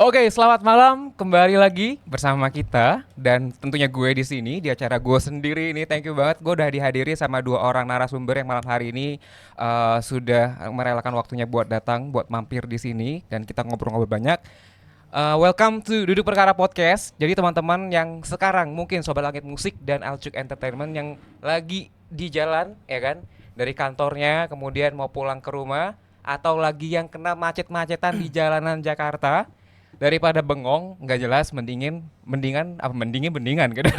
Oke, selamat malam. Kembali lagi bersama kita dan tentunya gue di sini di acara gue sendiri ini. Thank you banget. Gue udah dihadiri sama dua orang narasumber yang malam hari ini sudah merelakan waktunya buat datang, buat mampir di sini dan kita ngobrol-ngobrol banyak. Welcome to Duduk Perkara Podcast. Jadi teman-teman yang sekarang mungkin Sobat Langit Musik dan Alcuk Entertainment yang lagi di jalan, ya kan, dari kantornya kemudian mau pulang ke rumah atau lagi yang kena macet-macetan di jalanan Jakarta. Daripada bengong nggak jelas mendingan gitu.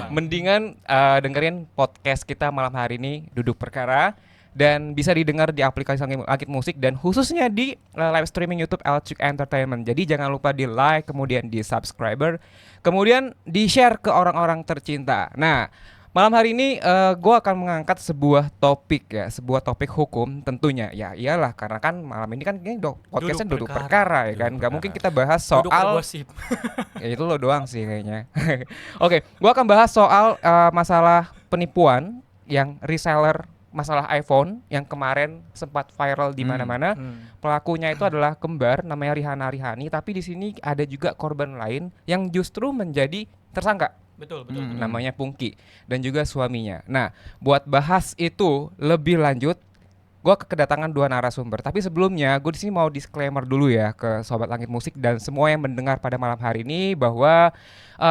Mendingan dengerin podcast kita malam hari ini Duduk Perkara dan bisa didengar di aplikasi Langit Musik dan khususnya di live streaming YouTube Alcuk Entertainment. Jadi jangan lupa di like, kemudian di subscriber, kemudian di share ke orang-orang tercinta. Nah, malam hari ini gue akan mengangkat sebuah topik hukum tentunya. Ya iyalah, karena kan malam ini kan ini podcastnya duduk perkara ya kan. Gak mungkin kita bahas soal gosip. Ya itu lo doang sih kayaknya. Oke, gue akan bahas soal masalah penipuan yang reseller masalah iPhone yang kemarin sempat viral di mana-mana. Pelakunya itu adalah kembar namanya Rihani, tapi di sini ada juga korban lain yang justru menjadi tersangka. Betul. Namanya Pungki dan juga suaminya. Nah, buat bahas itu lebih lanjut, gue kedatangan dua narasumber. Tapi sebelumnya, gue di sini mau disclaimer dulu ya ke Sobat Langit Musik dan semua yang mendengar pada malam hari ini bahwa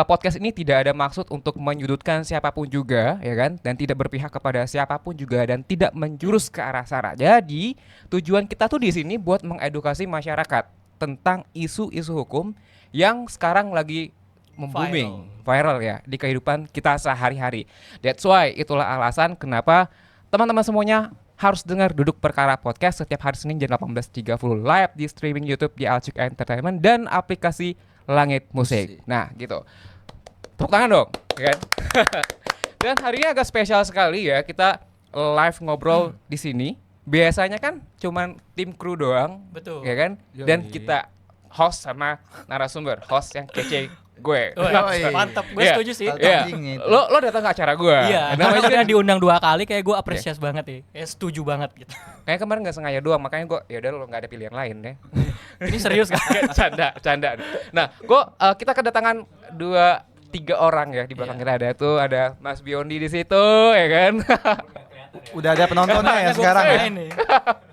podcast ini tidak ada maksud untuk menyudutkan siapapun juga, ya kan? Dan tidak berpihak kepada siapapun juga dan tidak menjurus ke arah sara. Jadi, tujuan kita tuh di sini buat mengedukasi masyarakat tentang isu-isu hukum yang sekarang lagi booming, viral ya di kehidupan kita sehari-hari. That's why itulah alasan kenapa teman-teman semuanya harus dengar Duduk Perkara Podcast setiap hari Senin jam 18.30 live di streaming YouTube di Alcuk Entertainment dan aplikasi Langit Musik. Nah, gitu. Tepuk tangan dong, ya kan? Dan hari ini agak spesial sekali ya, kita live ngobrol di sini. Biasanya kan cuman tim kru doang, betul, ya kan? Dan kita host sama narasumber, host yang kece gue. Mantap, gue setuju sih. Lo datang ke acara gue. Iya. Namanya juga diundang 2 kali, kayak gue apresiasi banget ya. Setuju banget gitu. Kayak kemarin nggak sengaja doang, makanya gue ya udah lo nggak ada pilihan lain ya. Ini serius kan? Canda. Nah, kita kedatangan 3 orang ya di belakang kita ada tuh ada Mas Biondi di situ, ya kan? Udah ada penontonnya ya sekarang ya.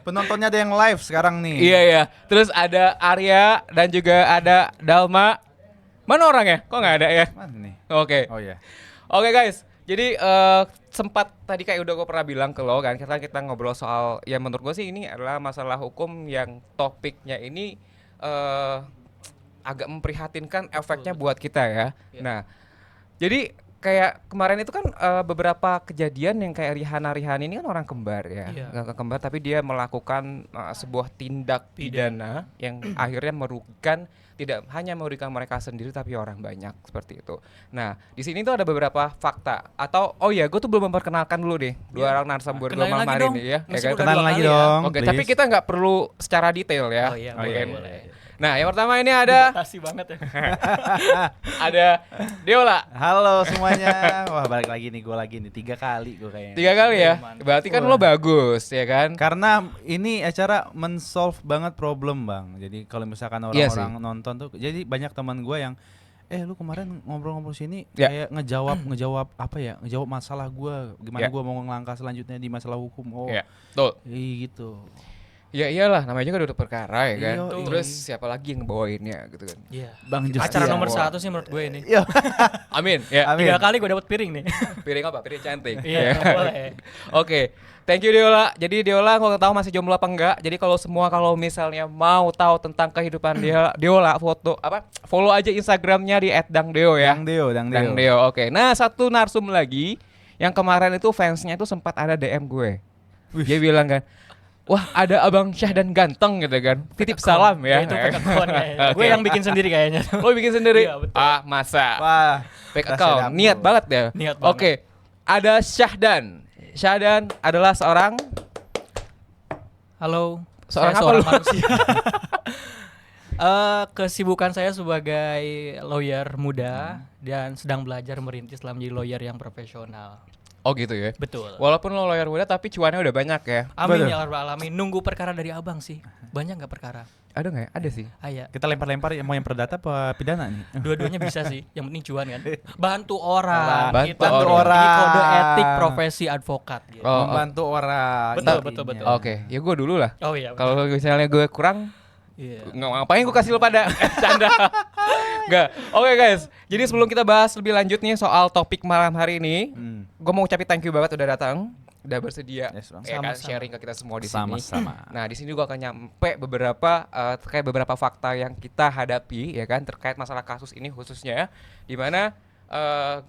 Penontonnya ada yang live sekarang nih. Iya. Terus ada Arya dan juga ada Dalma. Mana orangnya? Kok nggak ada ya? Mana nih? Oke. Oh ya. Oke guys. Jadi sempat tadi kayak udah gue pernah bilang ke lo kan, kita ngobrol soal ya menurut gue sih ini adalah masalah hukum yang topiknya ini agak memprihatinkan efeknya buat kita ya. Nah, jadi kayak kemarin itu kan beberapa kejadian yang kayak Rihani ini kan orang kembar ya, kembar tapi dia melakukan sebuah tindak pidana yang akhirnya merugikan tidak hanya merugikan mereka sendiri tapi orang banyak seperti itu. Nah di sini tuh ada beberapa fakta atau gue tuh belum memperkenalkan dulu deh dua orang narasumber gue malam hari ini ya. Kenalan lagi dong. Oke, tapi kita nggak perlu secara detail ya. Boleh. Nah, yang pertama ini ada batasi banget ya. Ada Deola. Halo semuanya. Wah, balik lagi nih, gue lagi nih 3 kali gue kayaknya. 3 kali ya. Berarti kan lo bagus ya kan? Karena ini acara men-solve banget problem, Bang. Jadi kalau misalkan orang-orang nonton tuh, jadi banyak teman gue yang lu kemarin ngobrol-ngobrol sini kayak ngejawab apa ya? Ngejawab masalah gue, gimana gue mau ngelangkah selanjutnya di masalah hukum. Betul. Gitu. Ya iyalah, namanya juga duduk perkara ya kan. Terus siapa lagi yang bawainnya gitu kan. Iya. Bang Justian. Acara nomor 1 sih menurut gue ini. Amin. Ya. 3 kali gue dapet piring nih. Piring apa? Piring cantik. Iya, boleh. Oke. Thank you Deola. Jadi Deola gue tahu masih jomblo apa enggak. Jadi kalau misalnya mau tahu tentang kehidupan Deola, follow aja Instagramnya di @dangdeo ya. Dangdeo. Oke. Nah, satu narsum lagi yang kemarin itu fansnya itu sempat ada DM gue. Dia bilang kan, wah ada Abang Syahdan ganteng gitu kan. Titip salam ya. Itu fake account kayaknya. Gue yang bikin sendiri kayaknya. Lo bikin sendiri? Iya, betul. Masa? Wah, fake account. Niat banget ya. Niat banget. Oke. Ada Syahdan. Syahdan adalah seorang halo. Seorang saya apa lu? manusia. Kesibukan saya sebagai lawyer muda dan sedang belajar merintis dalam menjadi lawyer yang profesional. Oh gitu ya. Betul. Walaupun lo lawyer muda tapi cuannya udah banyak ya. Amin Betul. ya rabbal alamin. Nunggu perkara dari abang sih. Banyak nggak perkara? Ada nggak ya? Ada sih. Aya. Kita lempar-lempar mau yang perdata apa pidana nih? Dua-duanya bisa sih. Yang penting cuan kan. Bantu orang. Bantu Gitu. orang. Ini kode etik profesi advokat. Gitu. Oh, Membantu orang. Betul, intinya. betul. Oke, ya gue dulu lah. Oh iya. Kalau misalnya gue kurang, Iya. ngapain gue kasih lo pada canda. Enggak. Oke guys, jadi sebelum kita bahas lebih lanjut nih soal topik malam hari ini, gue mau ucapin thank you banget udah datang, udah bersedia Yes, Bang. ya kan, Sama-sama. sharing ke kita semua di sini. Sama-sama. Nah di sini gue akan nyampe terkait beberapa fakta yang kita hadapi ya kan terkait masalah kasus ini khususnya, dimana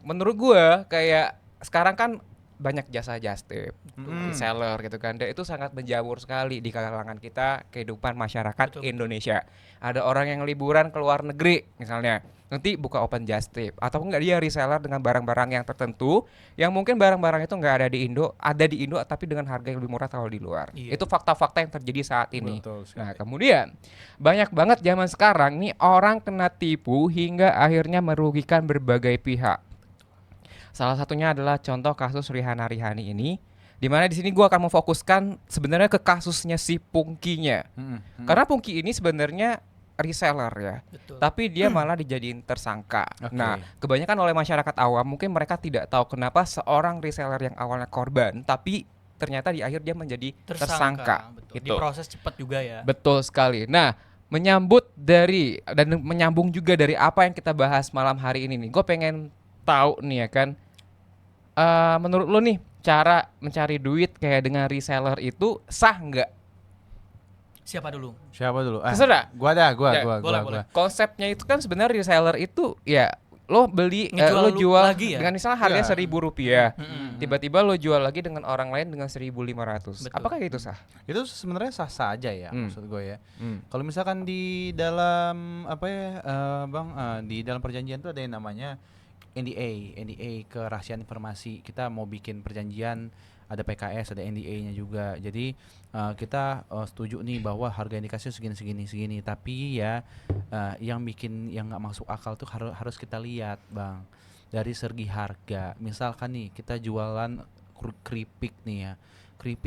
menurut gue kayak sekarang kan banyak jasa justip, reseller gitu kan, dan itu sangat menjamur sekali di kalangan kita kehidupan masyarakat Betul. Indonesia. Ada orang yang liburan ke luar negeri misalnya, nanti buka open justip, atau enggak dia reseller dengan barang-barang yang tertentu, yang mungkin barang-barang itu enggak ada di Indo tapi dengan harga yang lebih murah kalau di luar. Iya. Itu fakta-fakta yang terjadi saat ini. Betul sekali. Nah kemudian banyak banget zaman sekarang nih orang kena tipu hingga akhirnya merugikan berbagai pihak. Salah satunya adalah contoh kasus Rihanna Rihani ini, di mana di sini gue akan memfokuskan sebenarnya ke kasusnya si Pungkinya. Karena Pungki ini sebenarnya reseller ya, Betul. tapi dia malah dijadiin tersangka. Oke. Nah, kebanyakan oleh masyarakat awam mungkin mereka tidak tahu kenapa seorang reseller yang awalnya korban, tapi ternyata di akhir dia menjadi tersangka. Betul. Gitu. Diproses cepat juga ya. Betul sekali. Nah, menyambung juga dari apa yang kita bahas malam hari ini nih, gue pengen tahu nih ya kan, menurut lo nih cara mencari duit kayak dengan reseller itu sah nggak? Siapa dulu? Siapa dulu? Terserah. Gua dah, Ya, boleh. Konsepnya itu kan sebenarnya reseller itu ya lo beli, Ngejual lo lu jual lagi ya? dengan misalnya harga Iya. Rp1.000, Mm-mm. tiba-tiba lo jual lagi dengan orang lain dengan 1.500. Betul. Apakah itu sah? Itu sebenarnya sah-sah aja ya, Hmm. maksud gue ya. Hmm. Kalau misalkan di dalam apa ya, Bang, di dalam perjanjian itu ada yang namanya NDA kerahasiaan informasi. Kita mau bikin perjanjian, ada PKS, ada NDA-nya juga. Jadi kita setuju nih bahwa harga indikasi segini, tapi ya yang nggak masuk akal tuh harus kita lihat, Bang, dari segi harga. Misalkan nih kita jualan keripik nih ya.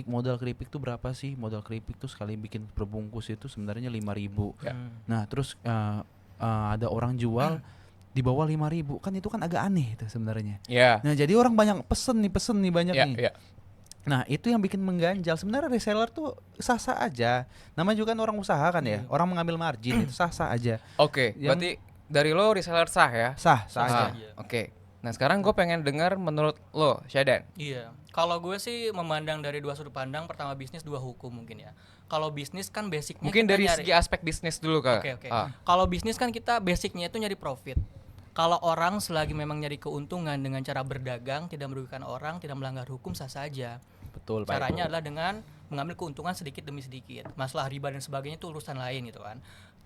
Modal keripik tuh berapa sih? Modal keripik tuh sekali bikin perbungkus itu sebenarnya 5.000. Ya. Nah, terus ada orang jual di bawah 5.000, kan itu kan agak aneh itu sebenarnya. Ya. Nah, jadi orang banyak pesen nih banyak Ya, nih. ya. Nah, itu yang bikin mengganjal. Sebenarnya reseller tuh sah-sah aja. Namanya juga kan orang usaha kan ya. Orang mengambil margin itu sah-sah aja. Oke, Yang- berarti dari lo reseller sah ya? Sah Sah aja. aja. Oke. Nah, sekarang gue pengen dengar menurut lo, Syadan. Iya. Kalau gue sih memandang dari dua sudut pandang. Pertama bisnis, dua hukum mungkin ya. Kalau bisnis kan basicnya Mungkin kita dari nyari. segi aspek bisnis dulu, Kak. Oke. Kalau bisnis kan kita basicnya itu nyari profit. Kalau orang selagi memang nyari keuntungan dengan cara berdagang, tidak merugikan orang, tidak melanggar hukum, sah saja. Betul, Pak. Caranya adalah dengan mengambil keuntungan sedikit demi sedikit. Masalah riba dan sebagainya itu urusan lain gitu kan.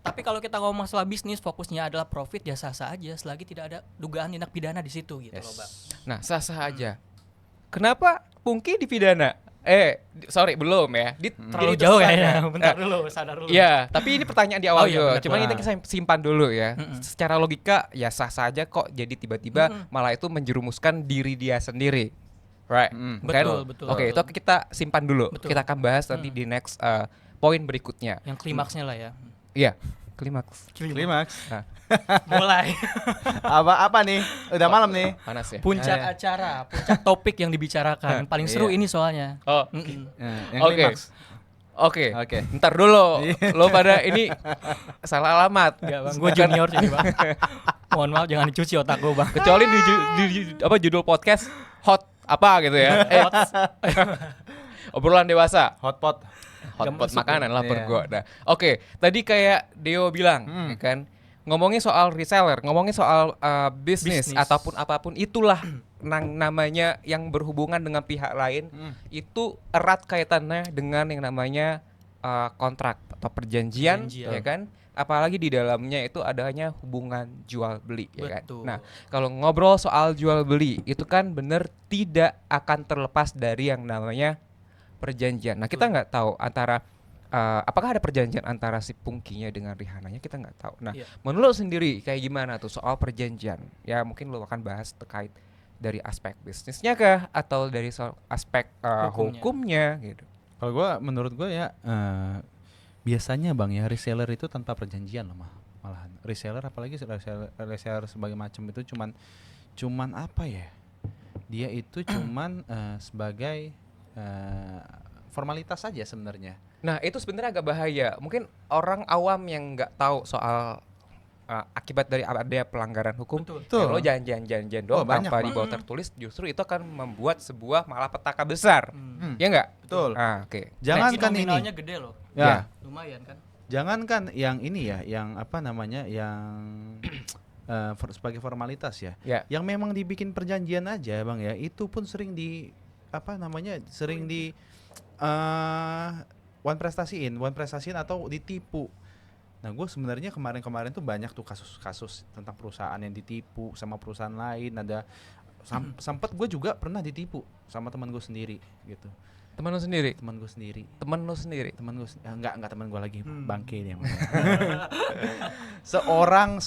Tapi kalau kita ngomong masalah bisnis, fokusnya adalah profit, ya sah-sah aja selagi tidak ada dugaan tindak pidana di situ gitu loh, Bang. Nah, sah-sah aja. Kenapa Pungki dipidana? Sorry, belum ya. Terlalu Jadi jauh tersangka. ya. Bentar dulu, sadar dulu. Iya, tapi ini pertanyaan di awal Oh iya, juga. benar, Cuman benar. ini kita simpan dulu ya. Mm-mm. Secara logika ya sah-sah aja kok. Jadi tiba-tiba malah itu menjerumuskan diri dia sendiri. Right? Betul, betul. Oke, itu kita simpan dulu. Betul. Kita akan bahas nanti di next poin berikutnya. Yang klimaksnya lah ya. Iya, klimaks. Klimaks. Nah, Mulai. apa nih? Udah malam nih. panas ya. Puncak acara, puncak topik yang dibicarakan. Paling seru Iya. ini soalnya. Oh, Yang Oke. klimaks. Oke. Oke. Ntar dulu. Lo pada ini salah alamat. Enggak, Bang. Gue junior sini, Bang. Mohon maaf jangan dicuci otak gue, Bang. Kecuali di judul podcast hot apa gitu ya. Obrolan dewasa. Hotpot. Hotpot makanan lah Iya. pergo. Nah, oke. Tadi kayak Deo bilang, ya kan, ngomongin soal reseller, ngomongin soal bisnis Bisnis. ataupun apapun itulah namanya yang berhubungan dengan pihak lain, itu erat kaitannya dengan yang namanya kontrak atau perjanjian, Perjanjian. ya kan? Apalagi di dalamnya itu adanya hubungan jual beli, ya kan? Betul. Nah, kalau ngobrol soal jual beli itu kan bener tidak akan terlepas dari yang namanya perjanjian. Nah, kita nggak tahu antara apakah ada perjanjian antara si Pungkinya dengan Rihananya, kita nggak tahu. Nah, Iya. menurut lo sendiri kayak gimana tuh soal perjanjian? Ya mungkin lo akan bahas terkait dari aspek bisnisnya kah atau dari aspek hukumnya gitu? Kalau menurut gue ya biasanya bang ya reseller itu tanpa perjanjian loh malahan reseller apalagi reseller sebagai macam itu cuman apa ya, dia itu cuman sebagai formalitas saja sebenarnya. Nah itu sebenarnya agak bahaya, mungkin orang awam yang nggak tahu soal akibat dari ada pelanggaran hukum. Betul. Lo jangan doang tanpa di bawah tertulis, justru itu akan membuat sebuah malapetaka besar. Ya nggak? Betul. Oke. Jangankan ini nominalnya gede loh. ya Lumayan kan. jangankan yang ini ya, yang apa namanya, yang sebagai formalitas ya, yang memang dibikin perjanjian aja bang ya, itu pun sering di apa namanya, sering di one prestasiin atau ditipu. Nah gue sebenarnya kemarin tuh banyak tuh kasus-kasus tentang perusahaan yang ditipu sama perusahaan lain. Ada sempet gue juga pernah ditipu sama teman gue sendiri gitu. Teman lo sendiri? Teman gue sendiri. Enggak teman gue lagi, bangke dia. seorang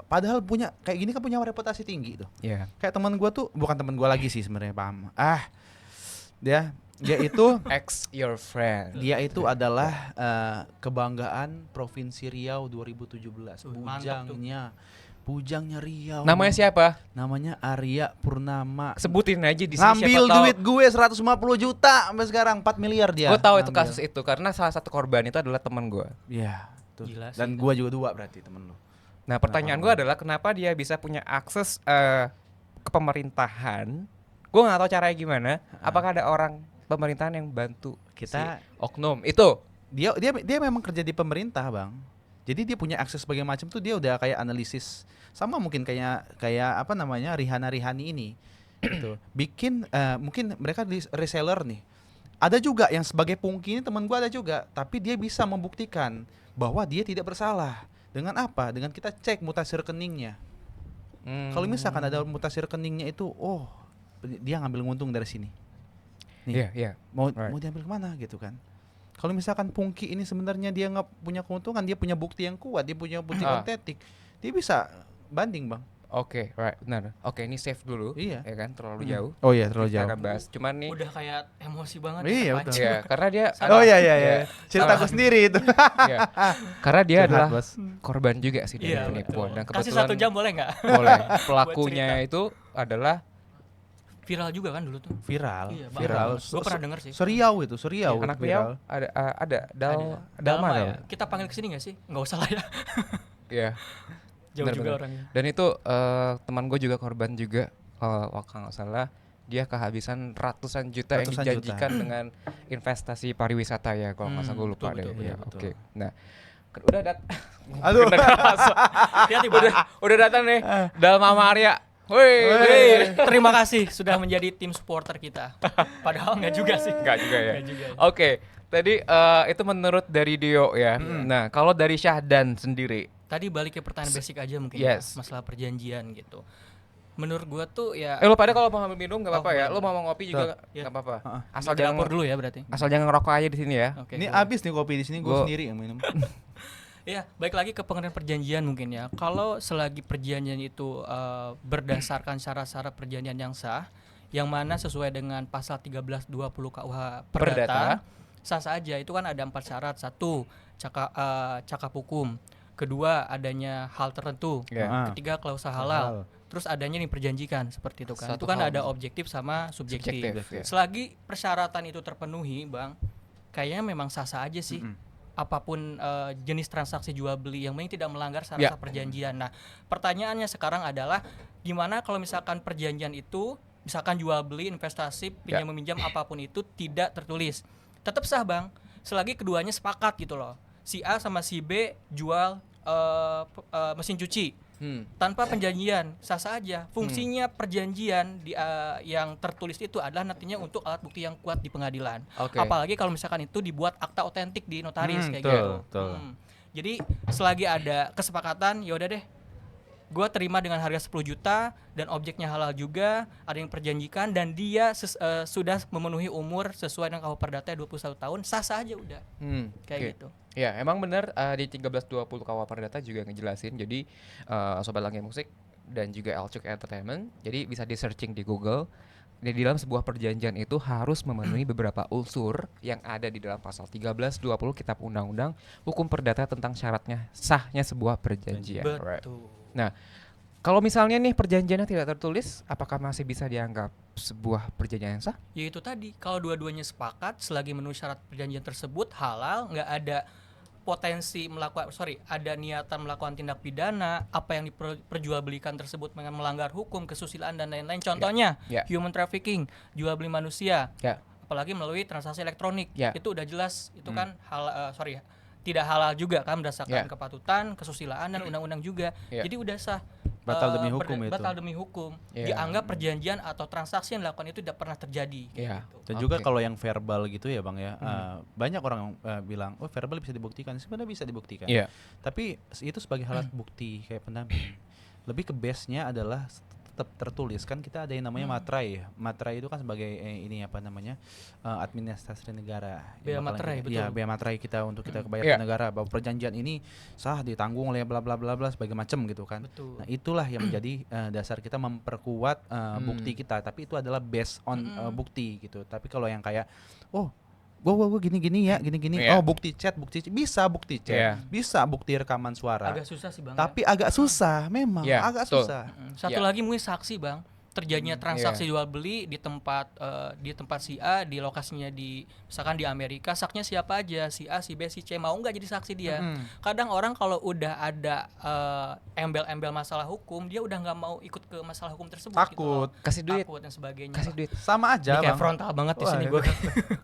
padahal punya kayak gini kan punya reputasi tinggi tuh. Kayak teman gue tuh, bukan teman gue lagi sih sebenarnya, paham. Dia itu ex your friend. Dia itu adalah kebanggaan Provinsi Riau 2017. Bujangnya Riau. Namanya siapa? Namanya Arya Purnama. Sebutin aja di sini. Ngambil duit gue 150 juta sampai sekarang 4 miliar dia. Gue tahu itu kasus itu karena salah satu korban itu adalah teman gue. Iya. Dan gue juga 2 berarti temen lo. Nah pertanyaan gue adalah kenapa dia bisa punya akses ke pemerintahan? Gue nggak tahu caranya gimana. Apakah ada orang pemerintahan yang bantu kita oknum itu? Dia memang kerja di pemerintah bang. Jadi dia punya akses sebagai macam tuh, dia udah kayak analisis sama mungkin kayak apa namanya Rihani ini gitu. Bikin mungkin mereka di reseller nih. Ada juga yang sebagai pungki, ini teman gua ada juga, tapi dia bisa membuktikan bahwa dia tidak bersalah. Dengan apa? Dengan kita cek mutasi rekeningnya. Kalau misalkan ada mutasi rekeningnya itu, oh dia ngambil untung dari sini. Nih, mau diambil kemana gitu kan? Kalau misalkan pungki ini sebenarnya dia nggak punya keuntungan, dia punya bukti yang kuat, dia punya bukti otentik, dia bisa banding bang. Oke, benar. Oke, ini save dulu. Iya. Ya kan, terlalu jauh. Oh iya, terlalu jauh. Kita akan bahas. Cuman nih. Udah kayak emosi banget. Iya, betul. Iya, karena dia. Iya. Ceritaku sendiri itu. Iya. Karena dia adalah korban juga sih dari penipuan. Dan kasih 1 jam boleh nggak? Boleh. Pelakunya itu adalah viral juga kan dulu tuh. Viral. Gue pernah denger sih. Seriau. Anak Riau ada Dalma ya. Kita panggil kesini nggak sih? Nggak usah lah ya. Iya. Jauh juga orangnya. Dan itu teman gue juga korban juga, kalau nggak salah dia kehabisan ratusan juta yang dijanjikan dengan investasi pariwisata ya, kalau nggak salah gue lupa deh. Oke. Nah udah aduh. udah datang nih Dalma Maria. Woi, terima kasih sudah menjadi tim supporter kita. Padahal nggak juga sih. Nggak juga ya. Oke, tadi itu menurut dari Dio ya. Nah, kalau dari Syahdan sendiri. Tadi balik ke pertanyaan basic aja mungkin ya, masalah perjanjian gitu. Menurut gua tuh ya. Lo pada kalau mau ambil minum nggak apa-apa ya. Lo mau ngopi juga nggak apa-apa. Asal jangan dulu ya berarti. Asal jangan ngerokok aja di sini ya. Ini abis nih kopi di sini, gue sendiri yang minum. Ya, baik lagi ke pengertian perjanjian mungkin ya. Kalau selagi perjanjian itu berdasarkan syarat-syarat perjanjian yang sah, yang mana sesuai dengan pasal 1320 KUH Perdata, sah saja. Itu kan ada 4 syarat. 1, cakap hukum. 2, adanya hal tertentu. 3, klausa halal. Terus adanya nih perjanjikan seperti itu kan. Itu kan ada objektif sama subjektif. Selagi persyaratan itu terpenuhi, Bang, kayaknya memang sah-sah aja sih. Apapun jenis transaksi jual beli yang penting tidak melanggar syarat perjanjian. Nah, pertanyaannya sekarang adalah gimana kalau misalkan perjanjian itu, misalkan jual beli, investasi, pinjam meminjam apapun itu tidak tertulis. Tetap sah, Bang, selagi keduanya sepakat gitu loh. Si A sama si B jual mesin cuci. Tanpa perjanjian sah-sah aja. Fungsinya perjanjian yang tertulis itu adalah nantinya untuk alat bukti yang kuat di pengadilan. Apalagi kalau misalkan itu dibuat akta otentik di notaris kayak gitu. Jadi selagi ada kesepakatan, ya udah deh, gue terima dengan harga 10 juta dan objeknya halal juga, ada yang perjanjikan dan dia sudah memenuhi umur sesuai dengan KUH Perdata 21 tahun, sah-sah aja udah. Kayak gitu. Ya, emang benar di 1320 KUH Perdata juga ngejelasin. Jadi Sobat Langit Musik, dan juga Elcuk Entertainment. Jadi bisa di searching di Google. Di dalam sebuah perjanjian itu harus memenuhi beberapa unsur yang ada di dalam pasal 13, 20 Kitab Undang-Undang Hukum Perdata tentang syaratnya sahnya sebuah perjanjian. Right. Betul. Nah, kalau misalnya nih perjanjiannya tidak tertulis, apakah masih bisa dianggap sebuah perjanjian yang sah? Ya itu tadi, kalau dua-duanya sepakat selagi memenuhi syarat perjanjian tersebut halal, nggak ada potensi ada niatan melakukan tindak pidana, apa yang diperjualbelikan tersebut melanggar hukum, kesusilaan dan lain-lain. Contohnya human trafficking, jual beli manusia, apalagi melalui transaksi elektronik, itu udah jelas itu kan tidak halal juga kan berdasarkan kepatutan, kesusilaan dan undang-undang juga. Jadi udah sah. Batal demi hukum itu. Batal demi hukum. Dianggap perjanjian atau transaksi yang dilakukan itu tidak pernah terjadi. Gitu. Dan juga kalau yang verbal gitu ya Bang ya, banyak orang bilang, oh verbal bisa dibuktikan. Sebenarnya bisa dibuktikan. Tapi itu sebagai alat bukti kayak pendamping. Lebih ke base-nya adalah tetap tertulis. Kan kita ada yang namanya materai. Materai itu kan sebagai administrasi negara. Bea materai, betul. Ya, bea materai kita untuk kita bayar ke negara bahwa perjanjian ini sah ditanggung oleh bla bla bla bla sebagai macam gitu kan. Betul. Nah, itulah yang menjadi dasar kita memperkuat bukti kita, tapi itu adalah based on bukti gitu. Tapi kalau yang kayak gua gini ya, bukti chat, bisa bukti chat, bisa bukti rekaman suara. Agak susah sih Bang. Tapi agak susah memang, agak susah. Satu lagi mungkin saksi Bang. Terjadinya transaksi jual beli di tempat si A, di lokasinya misalkan di Amerika, saksinya siapa aja, si A, si B, si C, mau nggak jadi saksi dia. Kadang orang kalau udah ada embel-embel masalah hukum, dia udah nggak mau ikut ke masalah hukum tersebut. Takut, gitu kasih duit, takut dan sebagainya. Kasih duit, sama aja. Kayak frontal banget di sini gue.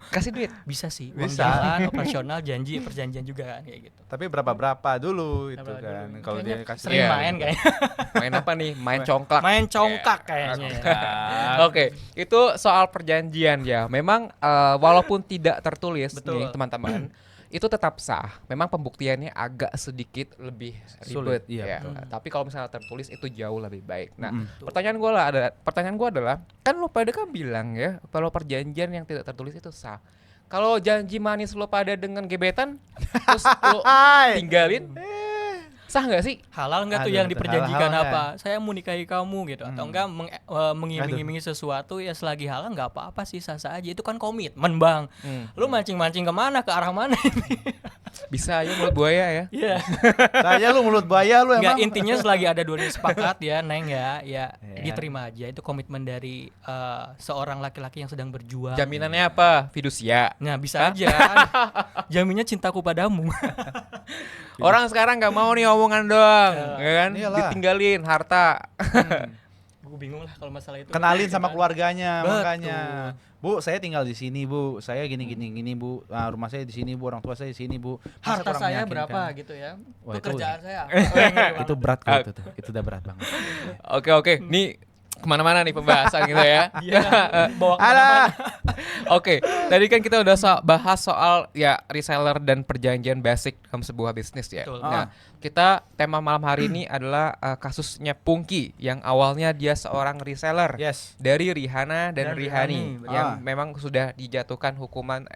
Kasih duit, bisa sih. Bisa. Jalan, operasional, perjanjian juga kan kayak gitu. Tapi berapa dulu itu kan? Kalau dia kasih sering main kayaknya. Main apa nih? Main congklak. Main congkak kayaknya. Oke, itu soal perjanjian ya. Memang walaupun tidak tertulis nih teman-teman, itu tetap sah. Memang pembuktiannya agak sedikit lebih ribet ya. Tapi kalau misalnya tertulis itu jauh lebih baik. Nah, pertanyaan gue adalah, kan lo pada kan bilang ya, kalau perjanjian yang tidak tertulis itu sah. Kalau janji manis lo pada dengan gebetan, terus lo tinggalin, sah nggak sih? Halal nggak tuh yang diperjanjikan apa? Saya mau nikahi kamu gitu, atau enggak mengiming-imingi sesuatu ya selagi halal nggak apa-apa sih, sah-sah aja. Itu kan komitmen Bang. Lu mancing-mancing kemana, ke arah mana ini? Bisa aja mulut buaya ya. Iya. Kayaknya lu mulut buaya lu emang. Nggak, intinya selagi ada dua-duanya sepakat ya Neng ya diterima aja. Itu komitmen dari seorang laki-laki yang sedang berjuang. Jaminannya apa? Fidusia. Nah bisa aja. Jaminnya cintaku padamu. Orang sekarang nggak mau nih omongan doang, ya kan? Iyalah. Ditinggalin harta. Gue bingung lah kalau masalah itu. Kenalin sama keluarganya. Betul. Makanya. Bu, saya tinggal di sini, Bu. Saya gini, Bu. Nah, rumah saya di sini, Bu. Orang tua saya di sini, Bu. Masa Harta kurang saya meyakinkan? berapa gitu ya? Wah, itu kerjaan saya. Itu berat kok itu tuh. Itu udah berat banget. Oke. Nih kemana-mana nih pembahasan gitu ya. Bawa kemana-mana. Oke, tadi kan kita udah bahas soal ya reseller dan perjanjian basic dalam sebuah bisnis ya. Betul. Nah, kita tema malam hari ini adalah kasusnya Pungki yang awalnya dia seorang reseller dari Rihanna dan Rihani yang memang sudah dijatuhkan hukuman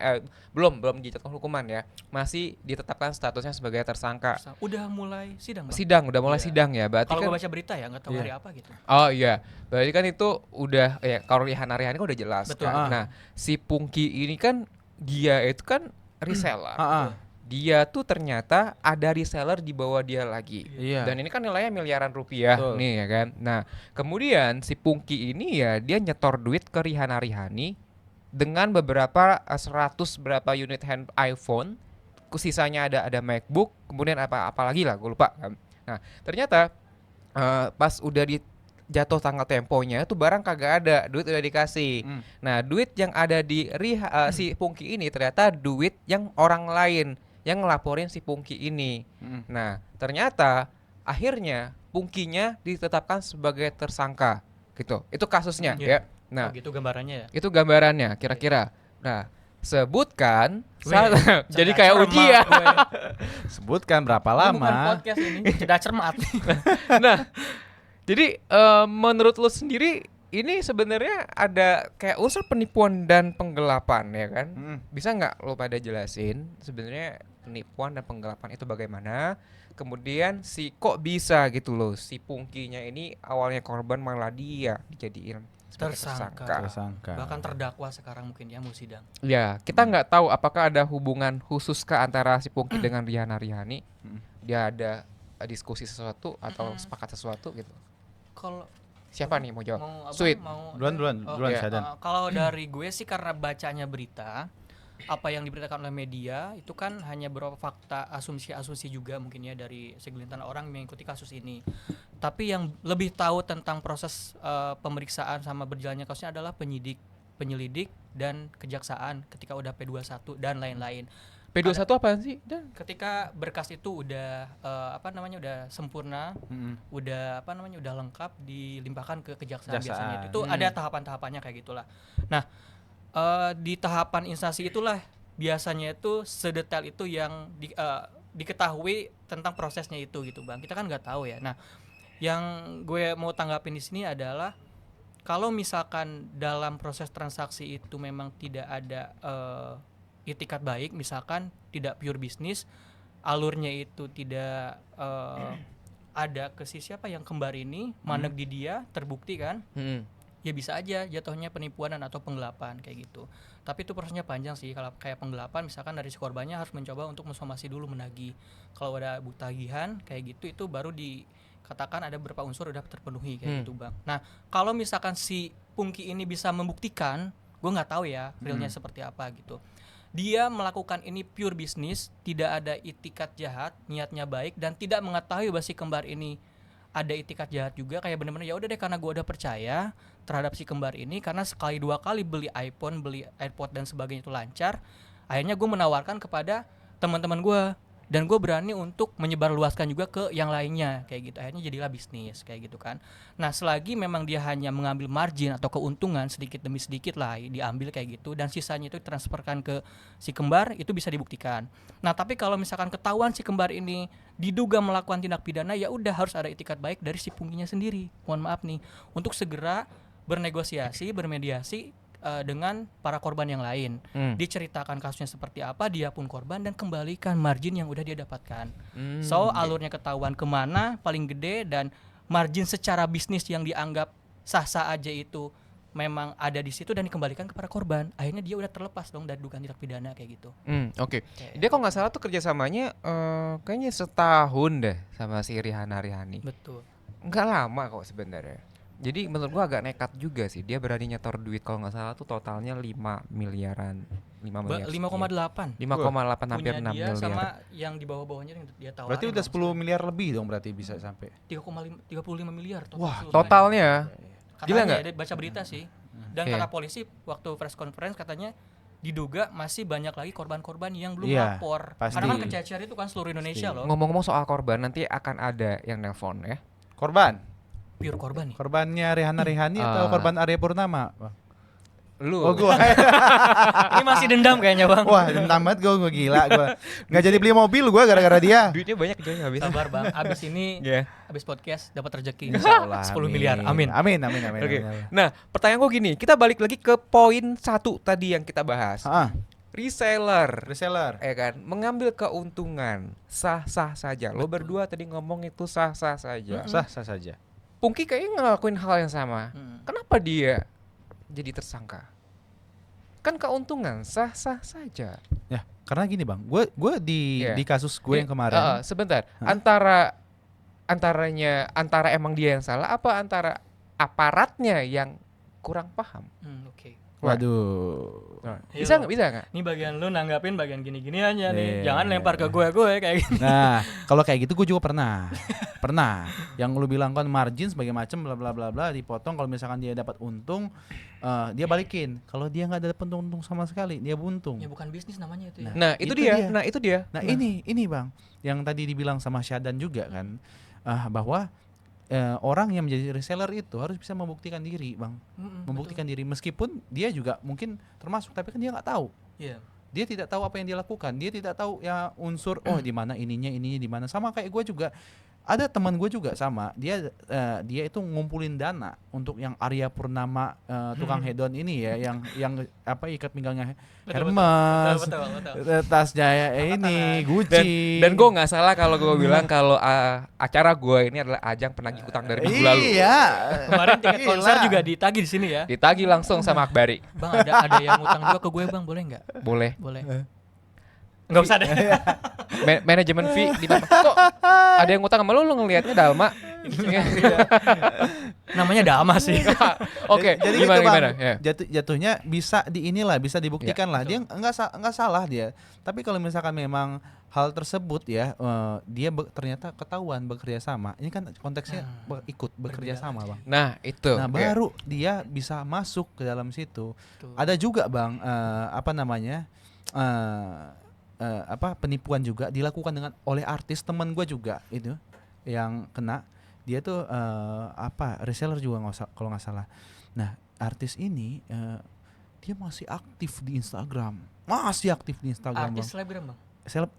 belum dijatuhkan hukuman ya. Masih ditetapkan statusnya sebagai tersangka. Udah mulai sidang, Bang? Udah mulai sidang ya. Berarti kalau kan gue baca berita ya nggak tahu hari apa gitu. Oh iya, berarti kan itu udah ya kalau Rihani kan udah jelas. Betul. Kan. Nah, si Pungki ini kan dia itu kan reseller. Dia tuh ternyata ada reseller di bawah dia lagi. Dan ini kan nilainya miliaran rupiah nih ya kan. Nah, kemudian si Pungki ini ya dia nyetor duit ke Rihani dengan beberapa 100 berapa unit hand iPhone. Sisanya ada MacBook, kemudian apalagi lah gue lupa kan. Nah, ternyata pas udah jatuh tanggal temponya itu barang kagak ada, duit udah dikasih. Nah, duit yang ada di si Pungki ini ternyata duit yang orang lain yang ngelaporin si Pungki ini. Nah, ternyata akhirnya Pungkinya ditetapkan sebagai tersangka gitu. Itu kasusnya ya. Nah, gitu gambarannya ya. Itu gambarannya kira-kira. Nah, sebutkan jadi kayak ujian. Sebutkan berapa lama. Bukan podcast ini, sudah cermat. Nah, jadi menurut lu sendiri ini sebenarnya ada kayak unsur penipuan dan penggelapan ya kan? Bisa nggak lo pada jelasin sebenarnya penipuan dan penggelapan itu bagaimana. Kemudian kok bisa gitu loh si Pungkinya ini awalnya korban malah dia dijadiin sebagai Tersangka. Bahkan terdakwa sekarang mungkin ya mau sidang. Ya, kita nggak tahu apakah ada hubungan khusus ke antara si Pungki dengan Riana Rihani. Dia ada diskusi sesuatu atau sepakat sesuatu gitu. Kalau Siapa nih mau jawab? mau Sweet. Duluan iya. Syadan. Kalau dari gue sih karena bacanya berita, apa yang diberitakan oleh media itu kan hanya beberapa fakta, asumsi-asumsi juga mungkin ya dari segelintir orang mengikuti kasus ini. Tapi yang lebih tahu tentang proses pemeriksaan sama berjalannya kasusnya adalah penyelidik dan kejaksaan ketika udah P21 dan lain-lain. P21 apaan sih? Ketika berkas itu udah udah sempurna, udah udah lengkap dilimpahkan ke kejaksaan biasanya itu ada tahapan-tahapannya kayak gitulah. Nah, di tahapan instansi itulah biasanya itu sedetail itu yang diketahui tentang prosesnya itu gitu Bang. Kita kan nggak tahu ya. Nah, yang gue mau tanggapin di sini adalah kalau misalkan dalam proses transaksi itu memang tidak ada itikat baik, misalkan tidak pure bisnis, alurnya itu tidak ada ke si siapa yang kembar ini maneg di dia terbukti kan, ya bisa aja jatuhnya penipuan atau penggelapan kayak gitu. Tapi itu prosesnya panjang sih. Kalau kayak penggelapan misalkan dari si korbannya harus mencoba untuk mensomasi dulu menagih. Kalau ada tagihan kayak gitu itu baru dikatakan ada beberapa unsur udah terpenuhi kayak gitu Bang. Nah kalau misalkan si Pungki ini bisa membuktikan, gue nggak tahu ya realnya seperti apa gitu. Dia melakukan ini pure bisnis, tidak ada itikat jahat, niatnya baik dan tidak mengetahui bahwa si kembar ini ada itikat jahat juga, kayak benar-benar ya udah deh karena gue udah percaya terhadap si kembar ini karena sekali dua kali beli iPhone, beli AirPod dan sebagainya itu lancar, akhirnya gue menawarkan kepada teman-teman gue dan gue berani untuk menyebarluaskan juga ke yang lainnya kayak gitu, akhirnya jadilah bisnis kayak gitu kan. Nah selagi memang dia hanya mengambil margin atau keuntungan sedikit demi sedikit lah diambil kayak gitu dan sisanya itu ditransferkan ke si kembar, itu bisa dibuktikan. Nah tapi kalau misalkan ketahuan si kembar ini diduga melakukan tindak pidana, ya udah harus ada itikat baik dari si Pungkinya sendiri, mohon maaf nih, untuk segera bernegosiasi, bermediasi dengan para korban yang lain, diceritakan kasusnya seperti apa, dia pun korban dan kembalikan margin yang udah dia dapatkan. So alurnya ketahuan kemana paling gede dan margin secara bisnis yang dianggap sah-sah aja itu memang ada di situ dan dikembalikan kepada korban. Akhirnya dia udah terlepas dong dari dugaan tindak pidana kayak gitu. Oke. Dia kalau nggak salah tuh kerjasamanya kayaknya setahun deh sama si Riana Rihani. Betul. Nggak lama kok sebenarnya. Jadi menurut gua agak nekat juga sih. Dia berani nyetor duit kalau nggak salah tuh totalnya 5 miliaran. 5 miliar. 5,8. 5,8 hampir 6 Punya dia miliar. sama yang di bawah-bawahnya yang dia tawarin. Berarti udah 10 miliar lebih dong berarti bisa sampai. 35 miliar total. Wah, totalnya. Gila nggak? Dia baca berita sih. Dan kata polisi waktu press conference katanya diduga masih banyak lagi korban-korban yang belum lapor. Pasti. Karena kan kecelakaan itu kan seluruh Indonesia loh. Ngomong-ngomong soal korban, nanti akan ada yang nelpon ya. Korban? Pure korban nih. Korbannya Riana Rihani atau korban Arya Purnama? Lu. Oh gua. Ini masih dendam kayaknya Bang. Wah dendam banget gua gila gua. Gak jadi beli mobil gua gara-gara dia. Duitnya banyak coy habis. Sabar Bang, abis ini Yeah. abis podcast dapat rezeki. Insyaallah, 10 miliar, amin. Amin. Oke. Nah, pertanyaan gua gini, kita balik lagi ke poin 1 tadi yang kita bahas. Reseller, ya kan, mengambil keuntungan sah-sah saja. Lo berdua tadi ngomong itu sah-sah saja. Sah-sah saja. Pungki kayaknya ngelakuin hal yang sama. Kenapa dia jadi tersangka? Kan keuntungan sah-sah saja. Ya, karena gini Bang, gue di kasus gue yang kemarin. Sebentar, antara emang dia yang salah apa antara aparatnya yang kurang paham? Oke. Waduh. Bisa nggak? Ini bagian lu nanggapin bagian gini-gini aja nih. Jangan lempar ke gue kayak gini. Nah, kalau kayak gitu gue juga pernah. Yang lu bilang kan margin sebagai macam bla bla bla bla dipotong, kalau misalkan dia dapat untung dia balikin. Kalau dia nggak dapat untung sama sekali, dia buntung. Ya bukan bisnis namanya itu ya. Nah, itu dia. Nah, ini Bang, yang tadi dibilang sama Syadan juga kan, bahwa orang yang menjadi reseller itu harus bisa membuktikan diri Bang, membuktikan diri meskipun dia juga mungkin termasuk, tapi kan dia nggak tahu. Dia tidak tahu apa yang dia lakukan, dia tidak tahu ya unsur di mana ininya di mana. Sama kayak gue juga Ada teman gue juga sama, dia itu ngumpulin dana untuk yang Arya Purnama tukang hedon ini ya, yang apa ikat pinggangnya Hermes, tasnya ini Gucci. Dan gue nggak salah kalau gue bilang kalau acara gue ini adalah ajang penagih utang dari minggu lalu. Iya. Kemarin tiket konser juga ditagih di sini ya. Ditagih langsung sama Akbari. Bang, ada yang utang juga ke gue bang, boleh nggak? Boleh. Nggak usah deh. Manajemen fee di mana? Kok ada yang utang sama lu ngelihatnya Dalma? Namanya Dama sih. Oke, Jadi gimana gitu, Bang. gimana? Ya. Jatuhnya bisa bisa dibuktikan lah. Dia nggak salah dia. Tapi kalau misalkan memang hal tersebut ya dia ternyata ketahuan bekerja sama. Ini kan konteksnya ikut bekerja sama, Bang. Nah, itu. Nah, baru dia bisa masuk ke dalam situ. Ada juga, Bang, apa namanya? Penipuan juga dilakukan oleh artis teman gue juga itu yang kena. Dia tuh reseller juga kalau nggak salah. Nah, artis ini dia masih aktif di Instagram. Artis selebgram bang.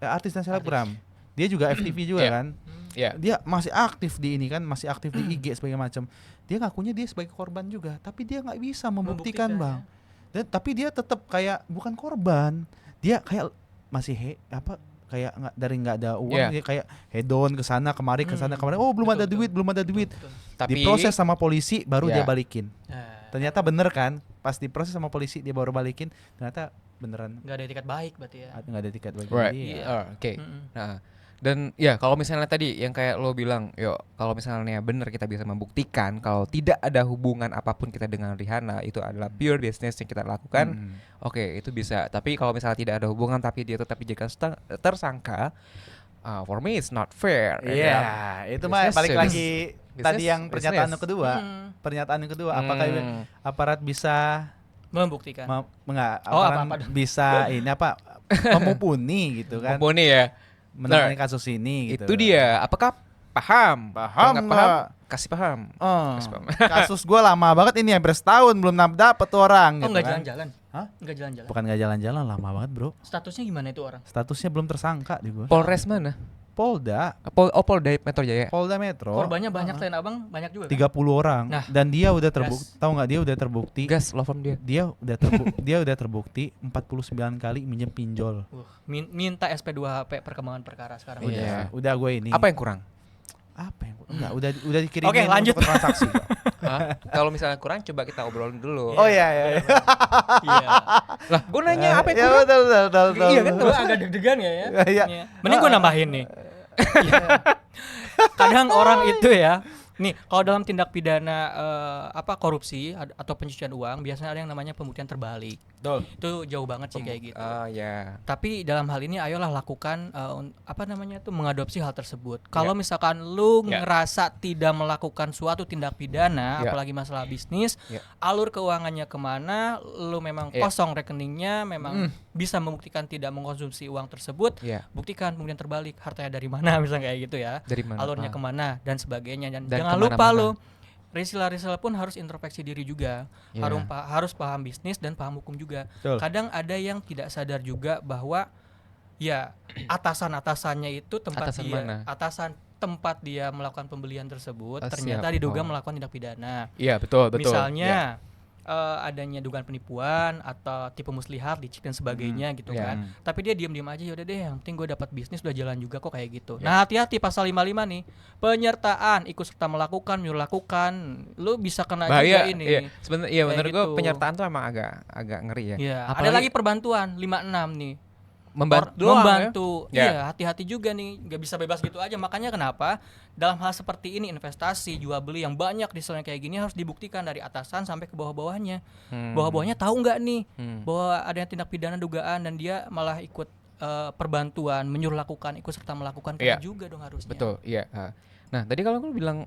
Artis dan selebgram. Dia juga FTV juga kan. Dia masih aktif di ini kan, masih aktif di IG sebagai macam. Dia ngakunya dia sebagai korban juga, tapi dia nggak bisa membuktikan bang. Dan tapi dia tetap kayak bukan korban. Dia kayak masih kayak nggak ada uang, dia kayak hedon ke sana kemari oh belum ada duit. Tapi diproses sama polisi baru dia balikin. Ternyata bener kan, pas diproses sama polisi dia baru balikin, ternyata beneran nggak ada etikat baik berarti ya. Nggak ada etikat baik. Oke. Nah, dan ya kalau misalnya tadi yang kayak lo bilang, kalau misalnya bener kita bisa membuktikan kalau tidak ada hubungan apapun kita dengan Rihanna, itu adalah pure business yang kita lakukan. Oke, itu bisa. Tapi kalau misalnya tidak ada hubungan tapi dia tetap dijadikan tersangka, for me it's not fair. Itu mah balik lagi tadi yang pernyataan yang kedua. Apakah aparat bisa membuktikan? Bisa ini memumpuni gitu kan? Mumpuni ya. Menangani kasus ini gitu. Itu dia. Apakah paham? Paham. Kasih paham. Kasus gue lama banget ini, hampir setahun belum dapet tuh orang. Nggak jalan-jalan? Hah? Nggak jalan-jalan? Bukan nggak jalan-jalan, lama banget bro. Statusnya gimana itu orang? Statusnya belum tersangka di gue. Polres mana? Polda. Polda Metro Jaya. Polda Metro. Korbannya banyak selain abang, banyak juga kan? 30 orang. Nah, dan dia udah terbukti. Tahu nggak dia udah terbukti? Gas law firm dia. Dia udah terbukti 49 kali minjem pinjol. Minta SP2HP perkembangan perkara sekarang. Udah gue ini. Apa yang kurang? Enggak, udah dikirimin. Oke, lanjut. Untuk transaksi. Kalau misalnya kurang coba kita obrolin dulu. Oh iya. Lah, gue nanya apa yang kurang? Betul. Iya kan, gue agak deg-degan ya. Iya. Mending gue nambahin nih. Kadang orang itu ya, nih kalau dalam tindak pidana korupsi atau pencucian uang biasanya ada yang namanya pembuktian terbalik. Betul. Itu jauh banget sih kayak gitu. Tapi dalam hal ini ayolah lakukan mengadopsi hal tersebut. Kalau misalkan lu ngerasa tidak melakukan suatu tindak pidana, apalagi masalah bisnis, alur keuangannya kemana, lu memang kosong rekeningnya, memang bisa membuktikan tidak mengkonsumsi uang tersebut, buktikan pembuktian terbalik, hartanya dari mana misalnya kayak gitu ya, alurnya kemana dan sebagainya. Dan jangan lupa lu reseller pun harus introspeksi diri juga. Harus paham bisnis dan paham hukum juga. Betul. Kadang ada yang tidak sadar juga bahwa atasannya itu atasan tempat dia melakukan pembelian tersebut ternyata diduga melakukan tindak pidana. Iya, betul. Misalnya adanya dugaan penipuan atau tipu muslihat, licik dan sebagainya gitu kan. Tapi dia diam-diam aja, yaudah deh yang penting gue dapat bisnis udah jalan juga kok kayak gitu. Nah, hati-hati pasal 55 nih. Penyertaan ikut serta melakukan, menyuruh lakukan, lu bisa kena bahaya, juga ini. Sebenarnya menurut gue penyertaan tuh emang agak ngeri ya. Iya, ada lagi perbantuan 56 nih. Membantu. Iya, hati-hati juga nih, nggak bisa bebas gitu aja. Makanya kenapa dalam hal seperti ini investasi jual beli yang banyak diselnya kayak gini harus dibuktikan dari atasan sampai ke bawah-bawahnya. Bawah-bawahnya tahu nggak nih bahwa ada tindak pidana dugaan dan dia malah ikut perbantuan, menyuruh lakukan, ikut serta melakukan kayak juga dong harusnya. Betul, iya. Nah, tadi kalau lu bilang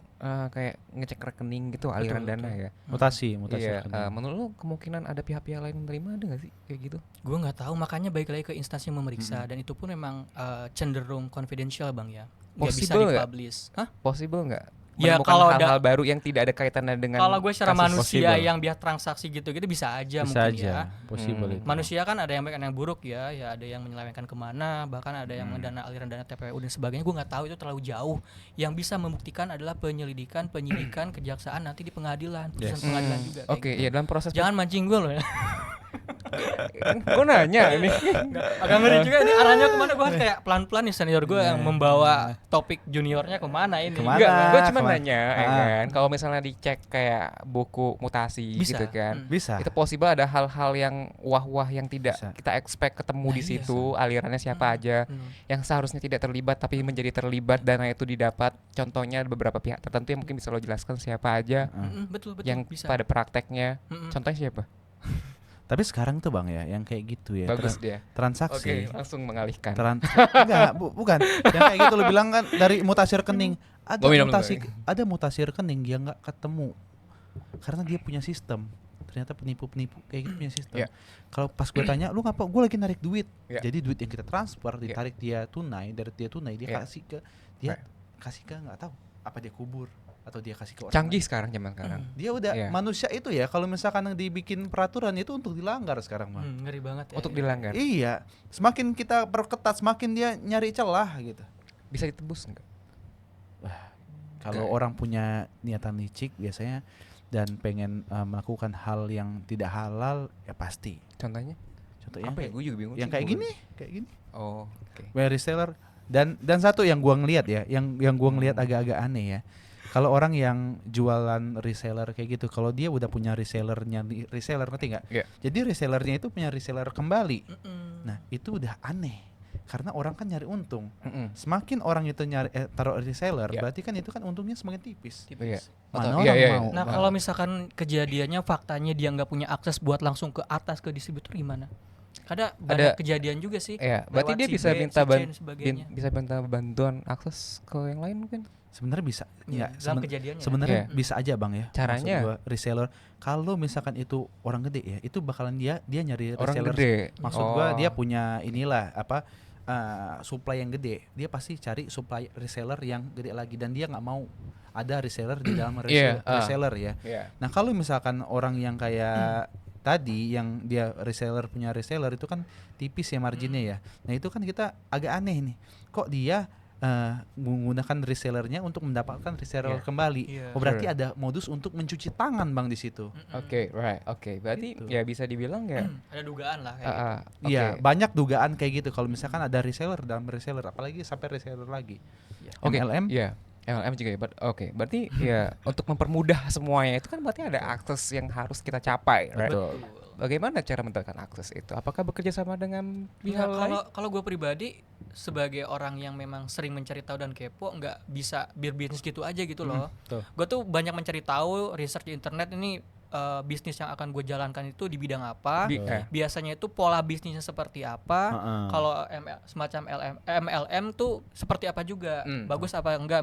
kayak ngecek rekening gitu, aliran dana ya. Mutasi. Iya, menurut lu kemungkinan ada pihak-pihak lain yang menerima, ada nggak sih kayak gitu? Gue nggak tahu, makanya balik lagi ke instansi yang memeriksa dan itu pun memang cenderung confidential bang ya. Nggak bisa dipublish. Possible nggak? Ya, menemukan kalau hal-hal baru yang tidak ada kaitannya dengan kalau gue secara kasus. manusia possible. yang biar transaksi gitu-gitu bisa aja Bisa mungkin aja, ya. possible itu. Manusia kan ada yang baik ada yang buruk ya ada yang menyelewengkan kemana, bahkan ada yang mendana aliran dana TPU dan sebagainya. Gue nggak tahu, itu terlalu jauh. Yang bisa membuktikan adalah penyelidikan, penyidikan, kejaksaan nanti di pengadilan, putusan pengadilan juga. kayak Oke, gitu. ya dalam proses Jangan mancing gue loh ya. gue nanya ini. Agak ngeri juga ini arahnya kemana. Gue kayak pelan-pelan nih senior gue yang membawa topik juniornya kemana ini. Kemana? Enggak, gue cuma Kemana? nanya ya kan. Kalau misalnya dicek kayak buku mutasi Bisa. gitu kan. Bisa. Itu possible ada hal-hal yang wah-wah yang tidak Bisa. kita expect ketemu Nah, di iya. situ, alirannya siapa aja yang seharusnya tidak terlibat tapi menjadi terlibat, dana itu didapat. Contohnya ada beberapa pihak tertentu yang mungkin bisa lo jelaskan siapa aja Betul yang bisa. pada prakteknya. Mm-mm. Contohnya siapa? Tapi sekarang tuh Bang ya, yang kayak gitu ya. Bagus dia. Transaksi. Oke, langsung mengalihkan. Enggak, bukan. Yang kayak gitu lo bilang kan dari mutasi rekening. Ada Gua minum dulu, ada mutasi rekening yang nggak ketemu. Karena dia punya sistem. Ternyata penipu-penipu kayak gitu punya sistem. Yeah. Kalau pas gue tanya, lu ngapa? Gue lagi narik duit. Yeah. Jadi duit yang kita transfer ditarik dia tunai, dari dia tunai dia Yeah. kasih ke dia Right. kasih ke nggak tahu apa dia kubur atau dia kasih ke orang Canggih lain. sekarang zaman sekarang. Dia udah Yeah. manusia itu ya, kalau misalkan yang dibikin peraturan itu untuk dilanggar sekarang mah. Ngeri banget ya. Untuk dilanggar. Iya, semakin kita perketat semakin dia nyari celah gitu. Bisa ditebus enggak? Kalau orang punya niatan licik biasanya dan pengen melakukan hal yang tidak halal ya pasti. Contohnya? Contohnya Apa ya? Gue juga bingung. yang sih, kayak gua. gini, kayak gini. Oh, oke. Reseller dan satu yang gua ngelihat ya, yang gua ngelihat agak-agak aneh ya. Kalau orang yang jualan reseller kayak gitu, kalau dia udah punya reseller, ngerti nggak? Iya. Jadi resellernya itu punya reseller kembali. Nah itu udah aneh, karena orang kan nyari untung. Semakin orang itu nyari taruh reseller, Iya. berarti kan itu kan untungnya semakin tipis. Iya. Mana Atau- orang iya. mau? Nah, kalau misalkan kejadiannya faktanya dia nggak punya akses buat langsung ke atas ke distributor gimana? Ada banyak kejadian juga sih. Iya, berarti lewat dia si bisa B, minta si C dan sebagainya. bisa minta bantuan akses ke yang lain mungkin. Sebenarnya bisa, ya, dalam kejadiannya. sebenarnya Iya. bisa aja bang ya. Caranya? Maksud gua, reseller, kalau misalkan itu orang gede ya, itu bakalan dia nyari Orang reseller. gede. Maksud gua dia punya inilah apa supply yang gede, dia pasti cari supply reseller yang gede lagi dan dia nggak mau ada reseller di dalam Iya, reseller ya. Iya. Nah kalau misalkan orang yang kayak tadi yang dia reseller punya reseller itu kan tipis ya marginnya ya. Nah itu kan kita agak aneh nih, kok dia menggunakan resellernya untuk mendapatkan reseller Iya. kembali. Iya. Oh berarti Sure. ada modus untuk mencuci tangan bang di situ. Oke, right. Oke, berarti Gitu. ya bisa dibilang ya. Ada dugaan lah kayak ah, gitu. ah, oke. Iya, banyak dugaan kayak gitu kalau misalkan ada reseller dalam reseller, apalagi sampai reseller lagi. Oke, MLM? Iya. MLM juga ya. Oke, berarti ya untuk mempermudah semuanya itu kan berarti ada akses yang harus kita capai, right? Betul. Bagaimana cara mendapatkan akses itu? Apakah bekerja sama dengan pihak Nggak, lain? kalau gue pribadi sebagai orang yang memang sering mencari tahu dan kepo, nggak bisa berbisnis gitu aja gitu loh. betul. Gue tuh banyak mencari tahu, research di internet ini bisnis yang akan gue jalankan itu di bidang apa. Biasanya itu pola bisnisnya seperti apa. Kalau semacam MLM tuh seperti apa juga. Bagus apa enggak,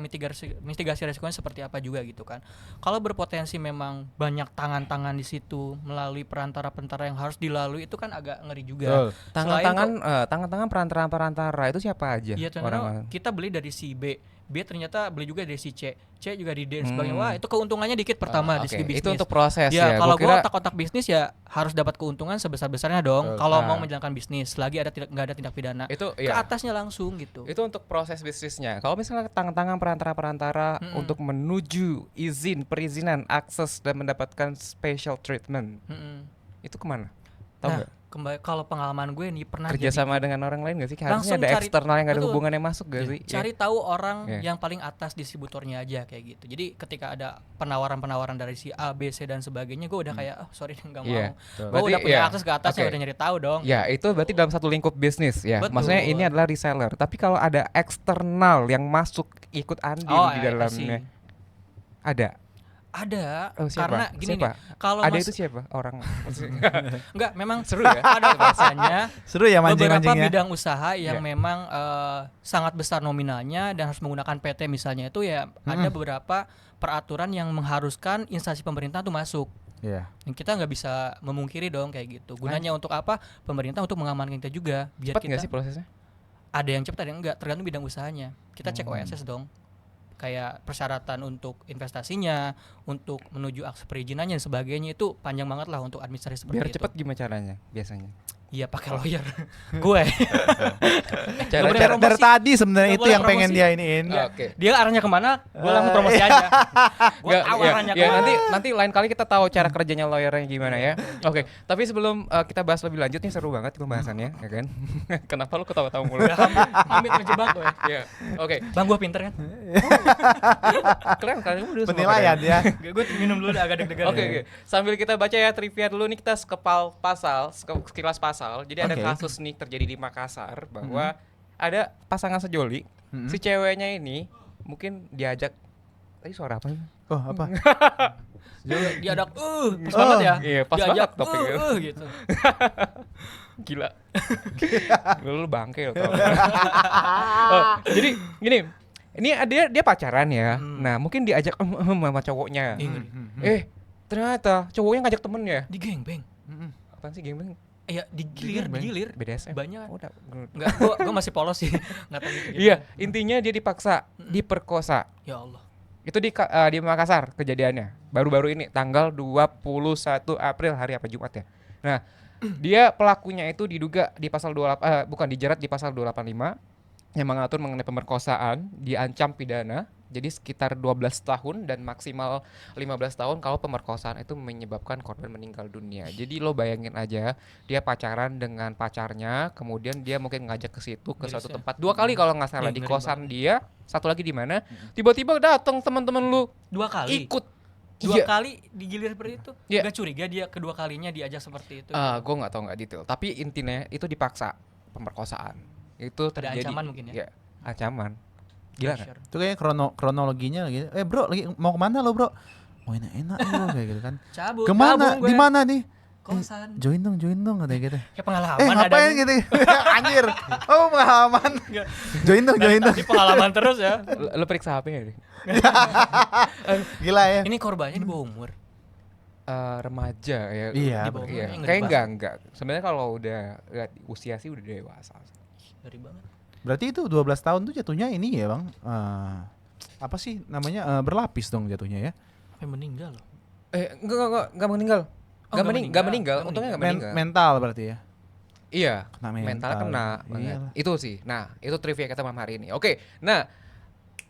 mitigasi resikonya seperti apa juga gitu kan. Kalau berpotensi memang banyak tangan-tangan di situ melalui perantara-perantara yang harus dilalui, itu kan agak ngeri juga. Tangan-tangan perantara-perantara itu siapa aja? Iya, orang-orang? kita beli dari si B ternyata beli juga dari si C juga di D dan sebagainya. Wah, itu keuntungannya dikit pertama di segi Oke, bisnis. itu untuk proses ya. ya. Kalau Gua gue kira otak-otak bisnis ya harus dapat keuntungan sebesar-besarnya dong. Kalau mau menjalankan bisnis, lagi nggak ada tindak pidana. itu Ke ya. atasnya langsung gitu. Itu untuk proses bisnisnya. Kalau misalnya tangan-tangan perantara-perantara untuk menuju perizinan, akses dan mendapatkan special treatment, itu kemana? Tahu Nah, nggak? kembali kalau pengalaman gue nih pernah Kerja sama dengan orang lain nggak sih? Harusnya Langsung ada cari- eksternal yang nggak ada betul. hubungannya masuk gak sih? cari tahu orang Iya. yang paling atas distributornya aja kayak gitu. Jadi ketika ada penawaran-penawaran dari si A, B, C dan sebagainya, gue udah kayak sorry nggak mau. Iya. Gue Berarti udah punya iya. akses ke atasnya, Oke. udah nyari tahu dong. Ya, itu berarti dalam satu lingkup bisnis ya. Betul. Maksudnya ini adalah reseller. Tapi kalau ada eksternal yang masuk ikut andil di dalamnya, ada. Ada, Oh, siapa? karena gini Siapa? nih, kalau Ada itu siapa? Orang enggak, memang seru ya. ada biasanya Seru ya beberapa mancing-mancingnya. bidang usaha yang Iya. memang sangat besar nominalnya dan harus menggunakan PT misalnya itu ya ada beberapa peraturan yang mengharuskan instansi pemerintah tuh masuk. Iya. Dan kita nggak bisa memungkiri dong kayak gitu. Gunanya untuk apa? Pemerintah untuk mengamankan kita juga biar Cepat kita nggak sih prosesnya? ada yang cepat ada yang enggak, tergantung bidang usahanya. Kita cek OSS dong. kayak persyaratan untuk investasinya, untuk menuju akses perizinannya dan sebagainya itu panjang banget lah untuk administrasi seperti Biar itu. cepet gimana caranya biasanya? Iya pakai lawyer. Gue. Cara- boleh Dari promosi. tadi sebenarnya Nggak itu boleh yang pengen promosi. dia iniin. Oke. Dia arahnya kemana? Gue langsung promosi aja. Gue Nggak, tahu ya, arahnya ya, kemana. nanti lain kali kita tahu cara kerjanya lawyernya gimana ya. Oke, tapi sebelum kita bahas lebih lanjut nih seru banget pembahasannya, ya kan? Kenapa lu ketawa-tawa mulu? Amit ngejebak gue. Iya. Oke. Bang gue pinter kan? Kalian udah semua Penilaian pada- ya. Gue minum dulu agak deg-degan. Oke, oke. Sambil kita baca ya trivia dulu nih, kita sekilas pasal. Jadi ada Oke. kasus nih terjadi di Makassar bahwa ada pasangan sejoli. Si ceweknya ini mungkin diajak tadi suara apa? Oh, apa? Dia ada pas banget ya. Iya, pas Diajak, banget topiknya. gitu. Gila. Lu bangke lo tau. Jadi gini, ini dia pacaran ya. Nah, mungkin diajak sama cowoknya. Ternyata cowoknya ngajak temennya. Di geng-beng. Apaan sih geng-beng? Iya, digilir. BDSM. Banyak. Udah. Enggak, gue masih polos sih. Enggak tahu gitu. Iya, intinya dia dipaksa, diperkosa. Ya Allah. Itu di Makassar kejadiannya. Baru-baru ini tanggal 21 April, hari apa, Jumat ya. Nah, dia pelakunya itu diduga di pasal 28 bukan dijerat di pasal 285 yang mengatur mengenai pemerkosaan, diancam pidana. Jadi sekitar 12 tahun dan maksimal 15 tahun kalau pemerkosaan itu menyebabkan korban meninggal dunia. Jadi lo bayangin aja, dia pacaran dengan pacarnya, kemudian dia mungkin ngajak ke situ ke suatu tempat 2 kali kalau nggak salah di Ngeri kosan dia, satu lagi di mana. Tiba-tiba datang teman-teman lu 2 kali. ikut. Dua Iya. kali digilir seperti itu. Iya. Enggak curiga dia kedua kalinya diajak seperti itu. Gue nggak tahu nggak detail, tapi intinya itu dipaksa pemerkosaan. Itu Ada terjadi. ancaman mungkin ya? Iya, ancaman. Gila nggak? Pressure. Itu kayaknya kronologinya lagi. Bro, lagi mau kemana lo, Bro? Mau enak-enak lo kayak gitu kan. Cabut. Kemana? gabung gue. Di mana nih? Kosan. Join dong katanya gitu. Kayak pengalaman Ngapain ada gitu? Anjir. Oh, pengalaman. Join dong. Tapi pengalaman terus ya. Lo periksa HP-nya deh. Gila ya. Ini korbannya di bawah umur. Remaja ya. Iya, Di bawah umur. Iya. Ngeri Kayak banget. enggak. Sebenarnya kalau udah lihat usia sih udah dewasa. Ngeri banget. Berarti itu 12 tahun tuh jatuhnya ini ya, Bang. Apa sih namanya? Berlapis dong jatuhnya ya. Sampai meninggal loh. Enggak meninggal. Oh, Enggak meninggal. Untungnya enggak meninggal. Mental berarti ya. Iya, Kena mentalnya kena banget. Iyalah. Itu sih. Nah, itu trivia kita malam hari ini. Oke. Nah,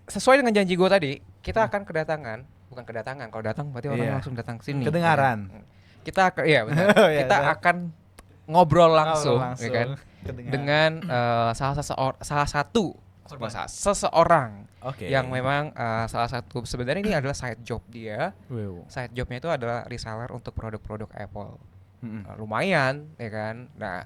sesuai dengan janji gue tadi, kita akan bukan kedatangan. Kalau datang berarti orang Iya. langsung datang sini. Kedengaran. Ya kan? Kita iya benar. Oh, iya, Kita benar. akan ngobrol Langsung, langsung, ya kan? Kedengaran. Dengan salah satu Korban. seseorang Oke. yang memang salah satu sebenarnya ini adalah side job dia. Wow. Side jobnya itu adalah reseller untuk produk-produk Apple. Mm-mm. Lumayan, ya kan? Nah,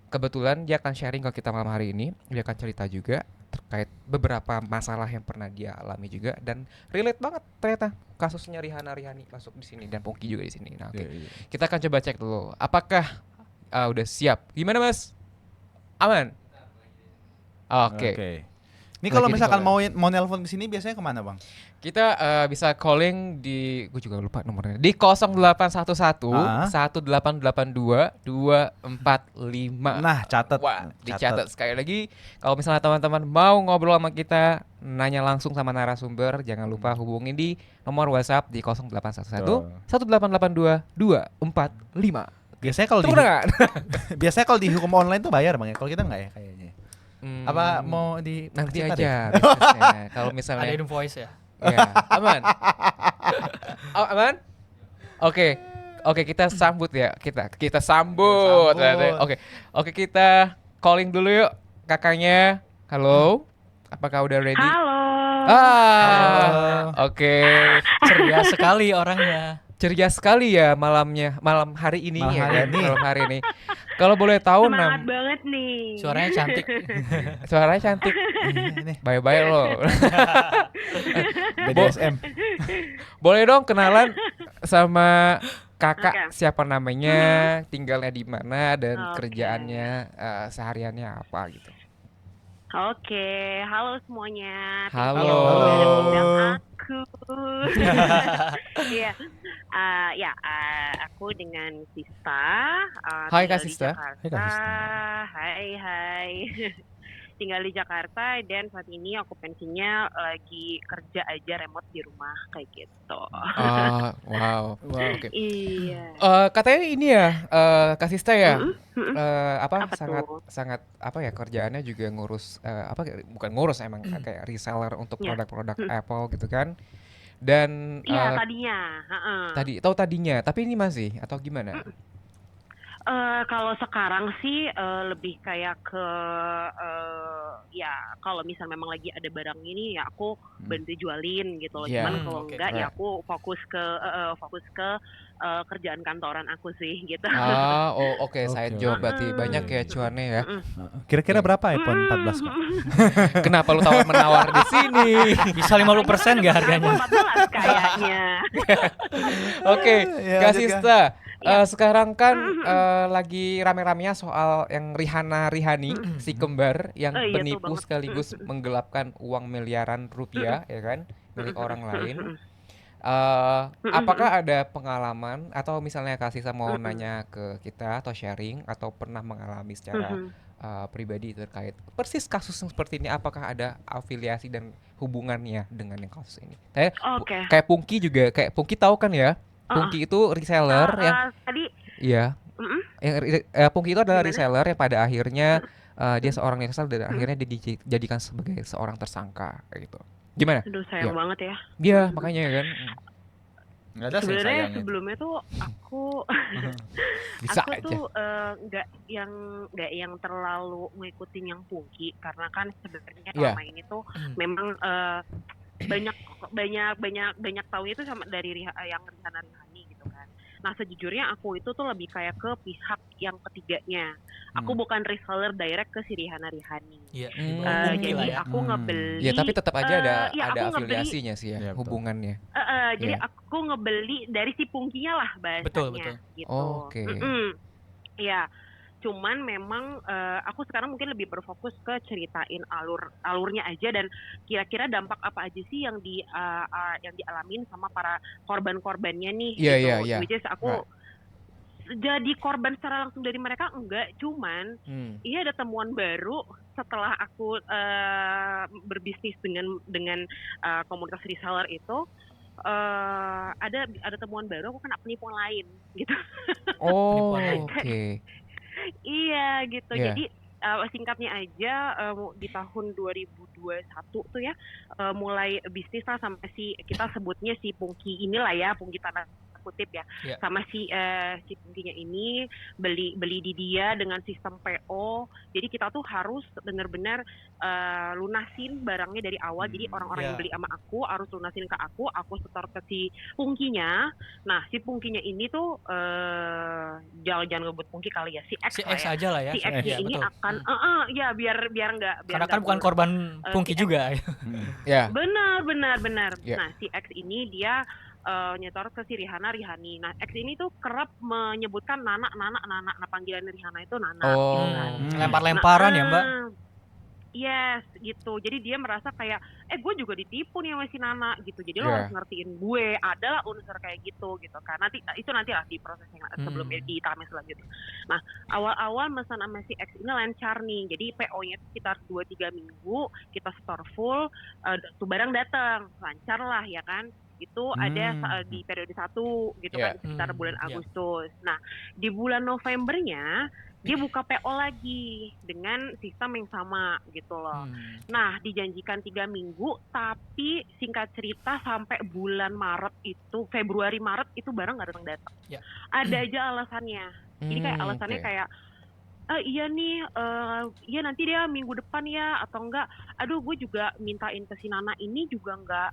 kebetulan dia akan sharing ke kita malam hari ini. Dia akan cerita juga terkait beberapa masalah yang pernah dia alami juga dan relate banget ternyata kasusnya Rihani masuk di sini dan Pongki juga di sini. Nah, oke. Iya. Kita akan coba cek dulu. Apakah udah siap? Gimana, Mas? Aman? Oke. Ini kalau Lagi misalkan di mau nelpon ke sini biasanya kemana, Bang? Kita bisa calling di, gue juga lupa nomornya, di 0811 1882 245. Nah, catat. Wah, dicatat sekali lagi. Kalau misalnya teman-teman mau ngobrol sama kita, nanya langsung sama narasumber, jangan lupa hubungin di nomor WhatsApp di 0811 1882 245. Biasanya kalau Tepuk tangan. biasanya kalau di hukum online tuh bayar, Bang ya. Kalau kita enggak ya kayaknya. Apa mau di nanti kita aja deh? bisnisnya. Kalau Ada misalnya invoice ya. ya, aman. Oh, aman? Oke. Oke, kita sambut ya. Kita sambut. Sambut. Oke, kita calling dulu yuk kakaknya. Halo. Apakah udah ready? Halo. Oke. Ceria sekali orangnya. Ceria sekali ya malam hari ini Malam ya hari kan? ini. Malam hari ini. Kalau boleh tahu Semangat banget nih. Suaranya cantik. suaranya cantik. Iya nih, Bye-bye lo. BDSM. Boleh dong kenalan sama kakak Oke. siapa namanya, tinggalnya di mana dan Oke. kerjaannya sehariannya apa gitu. Oke, halo semuanya. Halo. Thank you Halo. udah undang aku. Iya, aku dengan Sista. Hai, Kak tinggal di Sista. Jakarta. Hai, Kak Sista. Hai. tinggal di Jakarta dan saat ini okupansinya lagi kerja aja remote di rumah kayak gitu. Wow. Oke. Iya. Katanya ini ya, Kak Sista ya, Mm-mm, mm-mm. apa Apa sangat tuh? sangat apa ya kerjaannya juga ngurus apa bukan ngurus emang kayak reseller untuk Ya. produk-produk Mm. Apple gitu kan. Dan Iya tadinya. Heeh. tadinya, tapi ini masih atau gimana? Kalau sekarang sih lebih kayak ke ya kalau misal memang lagi ada barang ini ya aku bantu jualin gitu loh. Cuman Iya, kalau Oke. enggak ya right. aku fokus ke kerjaan kantoran aku sih gitu. Oke, side Oke, job oke. berarti banyak Heeh, ya heeh, cuannya ya. heeh. Kira-kira Oke. berapa iPhone 14, Kak? Kenapa lu menawar di sini? Bisa 50% Kayaknya kan nggak udah harganya? iPhone 14 kayaknya. Oke, Ya, Kak lanjut, Kak. Sista, Iya. sekarang kan Mm, mm, mm. lagi rame-ramenya soal yang Rihani, si kembar yang Iya tuh penipu banget. sekaligus menggelapkan uang miliaran rupiah, ya kan, milik orang lain. Apakah ada pengalaman atau misalnya Kak Sista mau nanya ke kita atau sharing atau pernah mengalami secara pribadi terkait persis kasus yang seperti ini? Apakah ada afiliasi dan hubungannya dengan yang kasus ini? Oke. Kayak Pungki juga, kayak Pungki tahu kan ya? Pungki itu reseller yang Tadi iya, mm-mm, Pungki itu adalah gimana? reseller yang pada akhirnya dia Mm, seorang reseller dan mm. akhirnya dia dijadikan sebagai seorang tersangka kayak gitu. Gimana? Aduh Ya. sayang banget ya. Iya, makanya kan. Nggak ada sih Sebenarnya sayangnya itu. sebelumnya tuh aku Bisa aku aja. tuh nggak yang terlalu ngikutin yang Pungki karena kan sebenarnya Iya. selama ini tuh memang banyak banyak tahu itu sama dari yang Rihana Rihani gitu kan. Nah sejujurnya aku itu tuh lebih kayak ke pihak yang ketiganya. Aku bukan reseller direct ke si Rihana Rihani. Iya, di bawah Pungki lah Jadi ya. aku ngebeli. Ya, tapi tetap aja ya ada aku ngebeli. afiliasinya sih ya, Iya, betul. hubungannya. Jadi Iya. aku ngebeli dari si Pungkinya lah Betul, bahasanya betul. gitu. Oke. Ya, cuman memang aku sekarang mungkin lebih berfokus ke ceritain alurnya aja dan kira-kira dampak apa aja sih yang dialamin sama para korban-korbannya nih Iya, gitu. iya. Which is aku jadi korban secara langsung dari mereka enggak, cuman ini ada temuan baru setelah aku berbisnis dengan komunitas reseller itu. Ada temuan baru aku kena penipuan lain gitu. Oh, Penipuan lain. oke. Iya gitu. Iya. Jadi singkatnya aja di tahun 2021 tuh ya mulai bisnis lah sama kita sebutnya si Pungki inilah ya, Pungki tanda kutip ya. Iya. Sama si Pungkinya ini beli di dia dengan sistem PO. Jadi kita tuh harus benar-benar lunasin barangnya dari awal. Jadi orang-orang yang beli sama aku harus lunasin ke aku setor ke si Pungkinya. Nah, si Pungkinya ini tuh jangan ngebut Pungki kali ya, si X Si lah X ya. aja lah ya. Si X-nya Iya, ini betul. akan ya biar nggak Karena kan bukan korban Pungki si X. juga. Ya. Benar. Ya. Nah, si X ini dia nyetor ke si Rihana Rihani. Nah, X ini tuh kerap menyebutkan Nana. Nah, panggilan Rihana itu Nana gitu kan. Lempar-lemparan ya, Mbak? Yes, gitu. Jadi dia merasa kayak, gue juga ditipu nih sama si Nana gitu. Jadi lo Yeah. harus ngertiin gue. Adalah unsur kayak gitu kan. Nanti lah di proses yang sebelum di tahap selanjutnya. Nah, awal-awal pesan sama si X ini lancar nih. Jadi PO-nya sekitar 2-3 minggu kita store full, tuh barang datang, lancar lah ya kan. Itu ada di periode 1 gitu kan sekitar bulan Agustus. Nah, di bulan Novembernya dia buka PO lagi dengan sistem yang sama gitu loh. Nah, dijanjikan 3 minggu, tapi singkat cerita sampai bulan Februari Maret itu barang nggak datang-datang. Ya. Ada aja alasannya. Jadi kayak alasannya kayak iya nih, iya nanti dia minggu depan ya atau enggak. Aduh, gue juga mintain ke si Nana ini juga nggak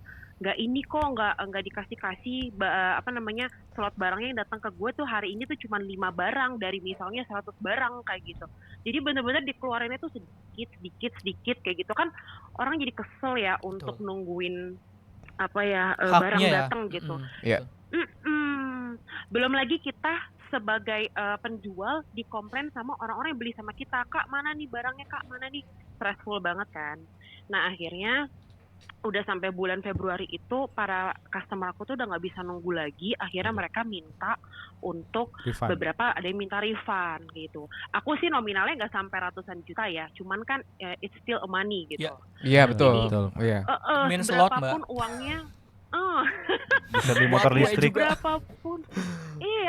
ini kok nggak dikasih slot barangnya yang datang ke gue tuh hari ini tuh cuma 5 barang dari misalnya 100 barang kayak gitu. Jadi bener-bener dikeluarinnya tuh sedikit kayak gitu kan orang jadi kesel ya untuk nungguin barang datang gitu. Iya. Belum lagi kita sebagai penjual dikomplain sama orang-orang yang beli sama kita, Kak mana nih barangnya, Kak mana nih, stressful banget kan. Nah akhirnya udah sampai bulan Februari itu para customer aku tuh udah nggak bisa nunggu lagi. Akhirnya mereka minta untuk Refund. beberapa, ada yang minta refund gitu. Aku sih nominalnya nggak sampai ratusan juta ya, cuman kan it's still a money gitu. Iya betul. Betul. Iya. Means a lot, Seberapapun uangnya, Bisa beli motor Buat gue listrik. juga.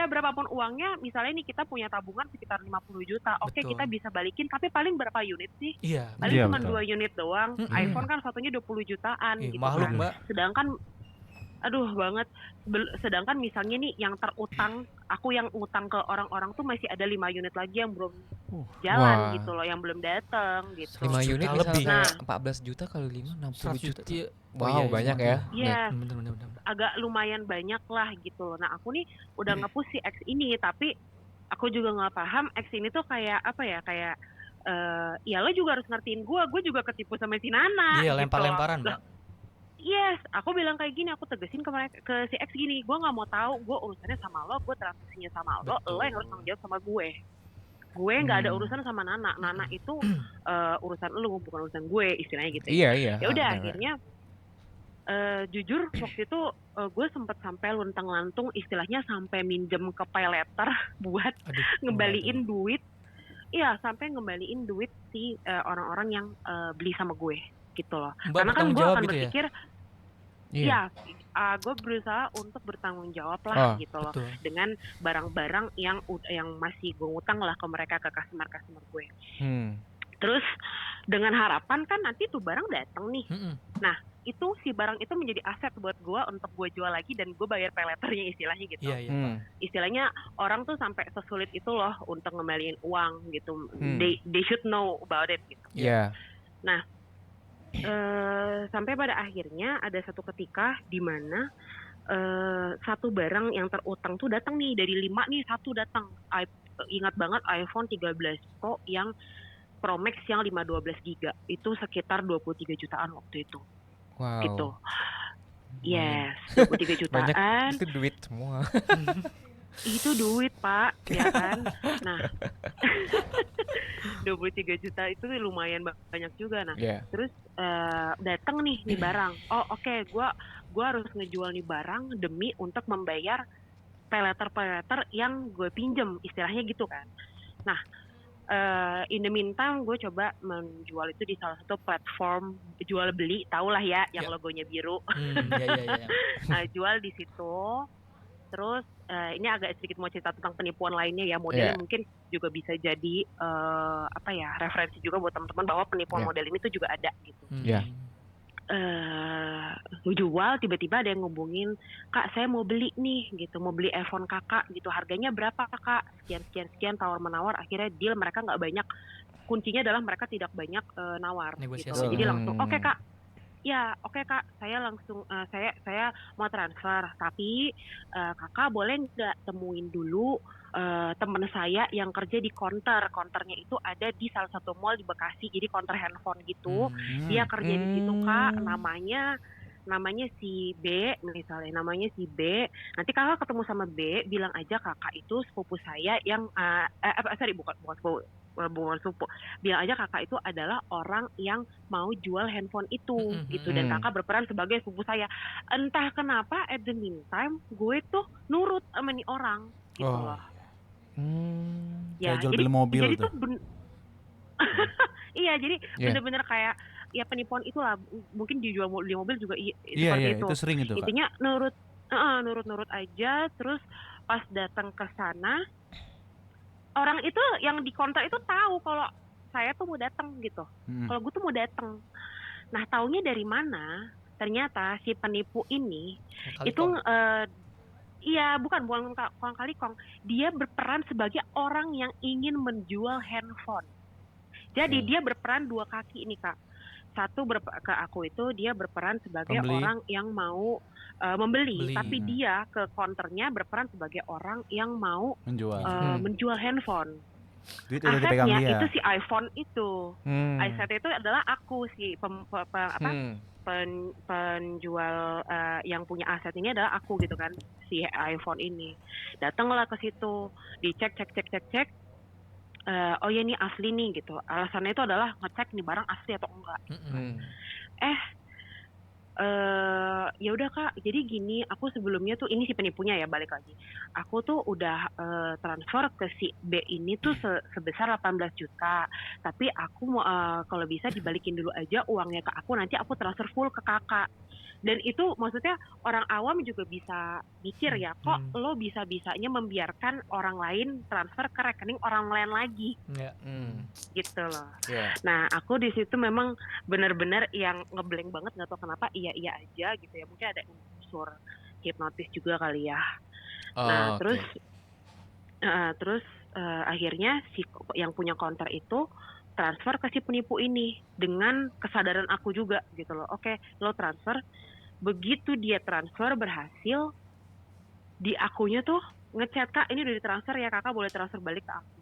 berapapun uangnya, misalnya nih kita punya tabungan sekitar 50 juta, oke Betul. kita bisa balikin, tapi paling berapa unit sih? Iya. Paling Iya, cuma betul. 2 unit doang. iPhone kan satunya 20 jutaan gitu Makhluk, kan. Mbak. Sedangkan aduh banget. Sedangkan misalnya nih yang terutang, aku yang utang ke orang-orang tuh masih ada 5 unit lagi yang belum jalan Wah. gitu loh, yang belum datang gitu. 5 100 unit juta misal lebih. kayak 14 juta kali 5 60 100 juta. juta. Iya. Wow, banyak ya. Iya, Bener. agak lumayan banyak lah gitu loh. Nah aku nih udah nge-push si X ini, tapi aku juga nggak paham X ini tuh kayak apa ya, kayak ya lo juga harus ngertiin gue juga ketipu sama si Nana. Iya, gitu lempar-lemparan, loh. Mbak. Yes, aku bilang kayak gini, aku tegesin ke si X gini, gue nggak mau tahu, gue urusannya sama lo, gue transaksinya sama lo, Betul. lo yang harus tanggung jawab sama gue nggak ada urusan sama Nana. Nana itu urusan lo, bukan urusan gue, istilahnya gitu. Iya. Ya udah benar. akhirnya jujur waktu itu gue sempet sampai luntang-lantung, istilahnya sampai minjem ke paylater buat ngembaliin duit. Iya, sampai ngembaliin duit si orang-orang yang beli sama gue gitu loh. Mbak Karena kan bertanggung gue jawab akan gitu ya? berpikir, Iya. gue berusaha untuk bertanggung jawab lah gitu loh, Betul. dengan barang-barang yang masih gue ngutang lah ke mereka, ke customer gue. Terus dengan harapan kan nanti tuh barang datang nih. Nah itu si barang itu menjadi aset buat gue untuk gue jual lagi dan gue bayar payletternya, istilahnya gitu. Iya. Istilahnya orang tuh sampai sesulit itu loh untuk ngembaliin uang gitu. They should know about it gitu. Iya. Nah sampai pada akhirnya ada satu ketika di mana satu barang yang terutang tuh datang nih, dari 5 nih satu datang. Ingat banget iPhone 13 Pro yang Pro Max yang 512 GB itu sekitar 23 jutaan waktu itu. Wow. Gitu. Yes, 23 jutaan. Banyak, itu duit semua. Itu duit, Pak, ya kan? Nah, 23 juta itu lumayan banyak juga. Nah, terus datang nih barang. Oh, oke, gua harus ngejual nih barang demi untuk membayar paylater yang gue pinjem, istilahnya gitu kan. Nah, in the meantime gue coba menjual itu di salah satu platform jual beli, tau lah ya, yang logonya biru. Iya. Nah, jual di situ. Terus ini agak sedikit mau cerita tentang penipuan lainnya ya, modelnya mungkin juga bisa jadi referensi juga buat teman-teman bahwa penipuan model ini tuh juga ada gitu. Jual, tiba-tiba ada yang ngubungin, Kak saya mau beli nih gitu, mau beli iPhone kakak gitu, harganya berapa Kak? Sekian, tawar menawar. Akhirnya deal, mereka nggak banyak, kuncinya adalah mereka tidak banyak nawar gitu. Jadi langsung oke Kak, ya oke Kak, saya langsung saya mau transfer, tapi kakak boleh nggak temuin dulu teman saya yang kerja di konternya itu ada di salah satu mall di Bekasi, jadi konter handphone gitu. Dia kerja di situ Kak, namanya si B misalnya, nanti kakak ketemu sama B, bilang aja kakak itu sepupu saya yang bukan sepupu, bilang aja kakak itu adalah orang yang mau jual handphone itu gitu, dan kakak berperan sebagai sepupu saya. Entah kenapa at the meantime gue tuh nurut sama nih orang gitu loh. Kayak jual beli mobil jadi tuh. Iya, jadi bener-bener kayak ya penipuan itulah, mungkin dijual beli mobil juga seperti itu. Itu sering itu, Kak. Intinya nurut aja. Terus pas datang ke sana, orang itu yang di konter itu tahu kalau saya tuh mau datang gitu. Kalau gue tuh mau datang. Nah, taunya dari mana? Ternyata si penipu ini bukan kali kong. Dia berperan sebagai orang yang ingin menjual handphone. Jadi dia berperan dua kaki ini Kak. Satu ke aku itu dia berperan sebagai orang yang mau membeli, tapi dia ke konternya berperan sebagai orang yang mau menjual handphone. Asetnya itu si iPhone itu. Aset itu adalah aku, si penjual yang punya aset ini adalah aku gitu kan, si iPhone ini. Datanglah ke situ, dicek. Oh ya ini asli nih gitu. Alasannya itu adalah ngecek nih barang asli atau enggak. Ya udah Kak, jadi gini, aku sebelumnya tuh ini si penipunya ya, balik lagi. Aku tuh udah transfer ke si B ini tuh sebesar 18 juta. Tapi aku mau kalau bisa dibalikin dulu aja uangnya ke aku, nanti aku transfer full ke Kakak. Dan itu maksudnya orang awam juga bisa mikir ya, kok lo bisa-bisanya membiarkan orang lain transfer ke rekening orang lain lagi. Gitu loh. Nah, aku di situ memang benar-benar yang ngeblank banget, nggak tahu kenapa iya aja gitu ya. Mungkin ada unsur hipnotis juga kali ya. Nah, terus akhirnya si yang punya counter itu transfer ke si penipu ini dengan kesadaran aku juga gitu loh. Oke, lo transfer. Begitu dia transfer berhasil, di akunya tuh ngechat, Kak ini udah ditransfer ya, Kakak boleh transfer balik ke aku.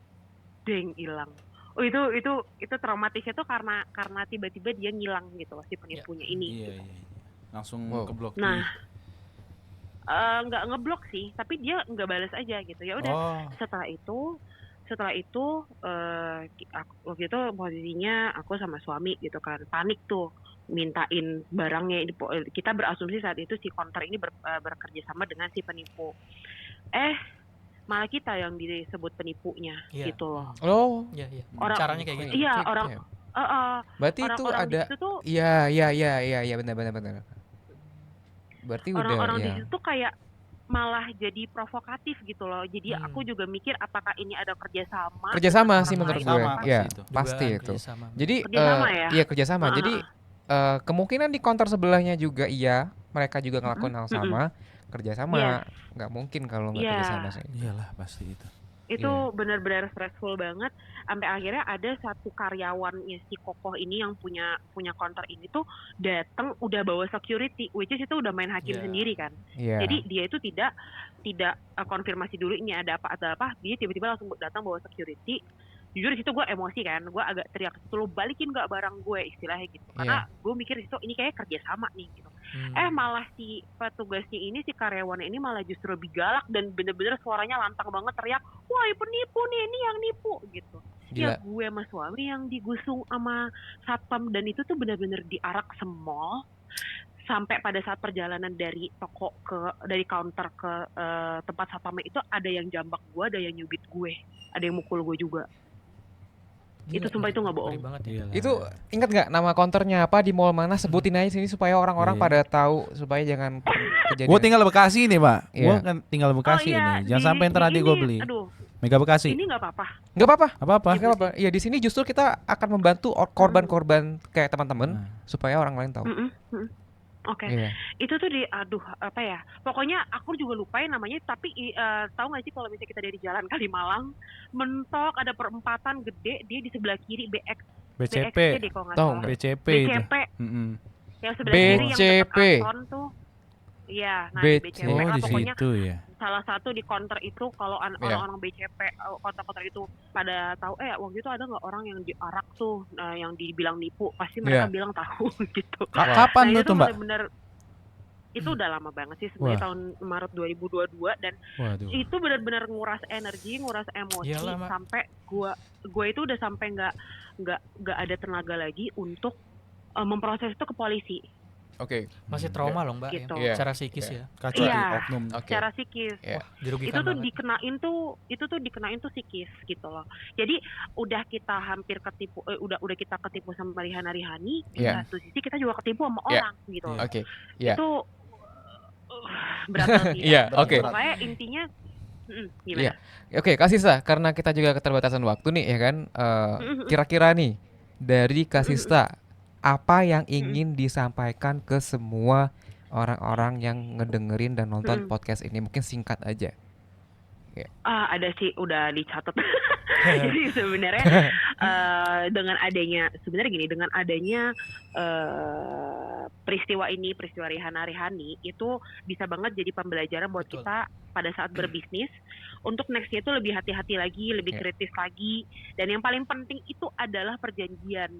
Deng, hilang. Oh itu traumatisnya tuh karena tiba-tiba dia ngilang gitu loh si penipunya ini. Iya. Langsung keblok. Nah, nggak ngeblok sih, tapi dia nggak balas aja gitu. Ya udah. Setelah itu waktu itu posisinya aku sama suami gitu kan, panik tuh mintain barangnya. Kita berasumsi saat itu si counter ini bekerja sama dengan si penipu. Malah kita yang disebut penipunya gitu loh. Oh, iya. Caranya kayak gitu. Iya, berarti itu ada iya benar. Berarti orang-orang udah di situ tuh kayak malah jadi provokatif gitu loh. Jadi aku juga mikir apakah ini ada kerjasama sih menurut gue. Ya, pasti itu. Jadi kerjasama. Jadi kemungkinan di counter sebelahnya juga mereka juga ngelakuin hal sama. Kerjasama nggak mungkin kalau nggak kerjasama sih. Iyalah pasti itu benar-benar stressful banget. Sampai akhirnya ada satu karyawannya si Kokoh ini yang punya counter ini tuh datang udah bawa security, which is itu udah main hakim sendiri kan. Jadi dia itu tidak konfirmasi dulu ini ada apa, dia tiba-tiba langsung datang bawa security. Jujur di situ gue emosi kan, gue agak teriak, lo balikin gak barang gue, istilahnya gitu. Karena gue mikir di situ ini kayak kerjasama nih gitu. Malah si petugasnya ini, si karyawannya ini malah justru lebih galak dan bener-bener suaranya lantang banget teriak, wah penipu nih, ini yang nipu gitu. Gila. Ya gue sama suami yang digusung sama satpam, dan itu tuh bener-bener diarak semol. Sampai pada saat perjalanan dari dari counter ke tempat satpamnya itu ada yang jambak gue, ada yang nyubit gue, ada yang mukul gue juga. Gila, itu sumpah itu nggak bohong. Itu ingat nggak nama counternya apa, di mall mana? Sebutin aja sini supaya orang-orang pada tahu, supaya jangan kejadian. Gue tinggal Bekasi nih, Pak. Gue kan tinggal Bekasi ini. Jangan sampai ntar gue beli. Mega Bekasi. Ini nggak apa-apa. Nggak apa-apa. Iya, di sini justru kita akan membantu korban-korban kayak teman-teman supaya orang lain tahu. Oke. Itu tuh pokoknya aku juga lupain namanya, tapi tahu nggak sih kalau misalnya kita dari jalan Kalimalang mentok ada perempatan gede, dia di sebelah kiri BCP deh kalau nggak salah. BCP yang sebelah kiri yang dekat Anton tuh. Iya, nah BCP lah pokoknya. Ya. Salah satu di counter itu kalau orang-orang BCP counter itu pada tahu waktu itu ada nggak orang yang diarak tuh, yang dibilang nipu, pasti mereka bilang tahu gitu. Kapan itu Mbak? Bener-bener itu udah lama banget sih, sebenarnya tahun Maret 2022, dan itu benar-benar nguras energi, nguras emosi. Sampai gua itu udah sampai nggak ada tenaga lagi untuk memproses itu ke polisi. Masih trauma loh Mbak gitu. Secara psikis ya. Kacau oknum. Secara psikis. Itu tuh dikenain tuh psikis gitu loh. Jadi udah kita hampir ketipu, udah kita ketipu sama Rihana-Rihani, di satu sisi kita juga ketipu sama orang gitu loh. Itu berat banget. Pokoknya intinya gimana? Kak Sista, karena kita juga keterbatasan waktu nih ya kan, kira-kira nih dari Kak Sista, apa yang ingin disampaikan ke semua orang-orang yang ngedengerin dan nonton podcast ini? Mungkin singkat aja. Ada sih, udah dicatat. Jadi sebenarnya dengan adanya peristiwa Rihana-Rihani itu bisa banget jadi pembelajaran buat kita pada saat berbisnis, untuk nextnya itu lebih hati-hati lagi, lebih kritis lagi, dan yang paling penting itu adalah perjanjian.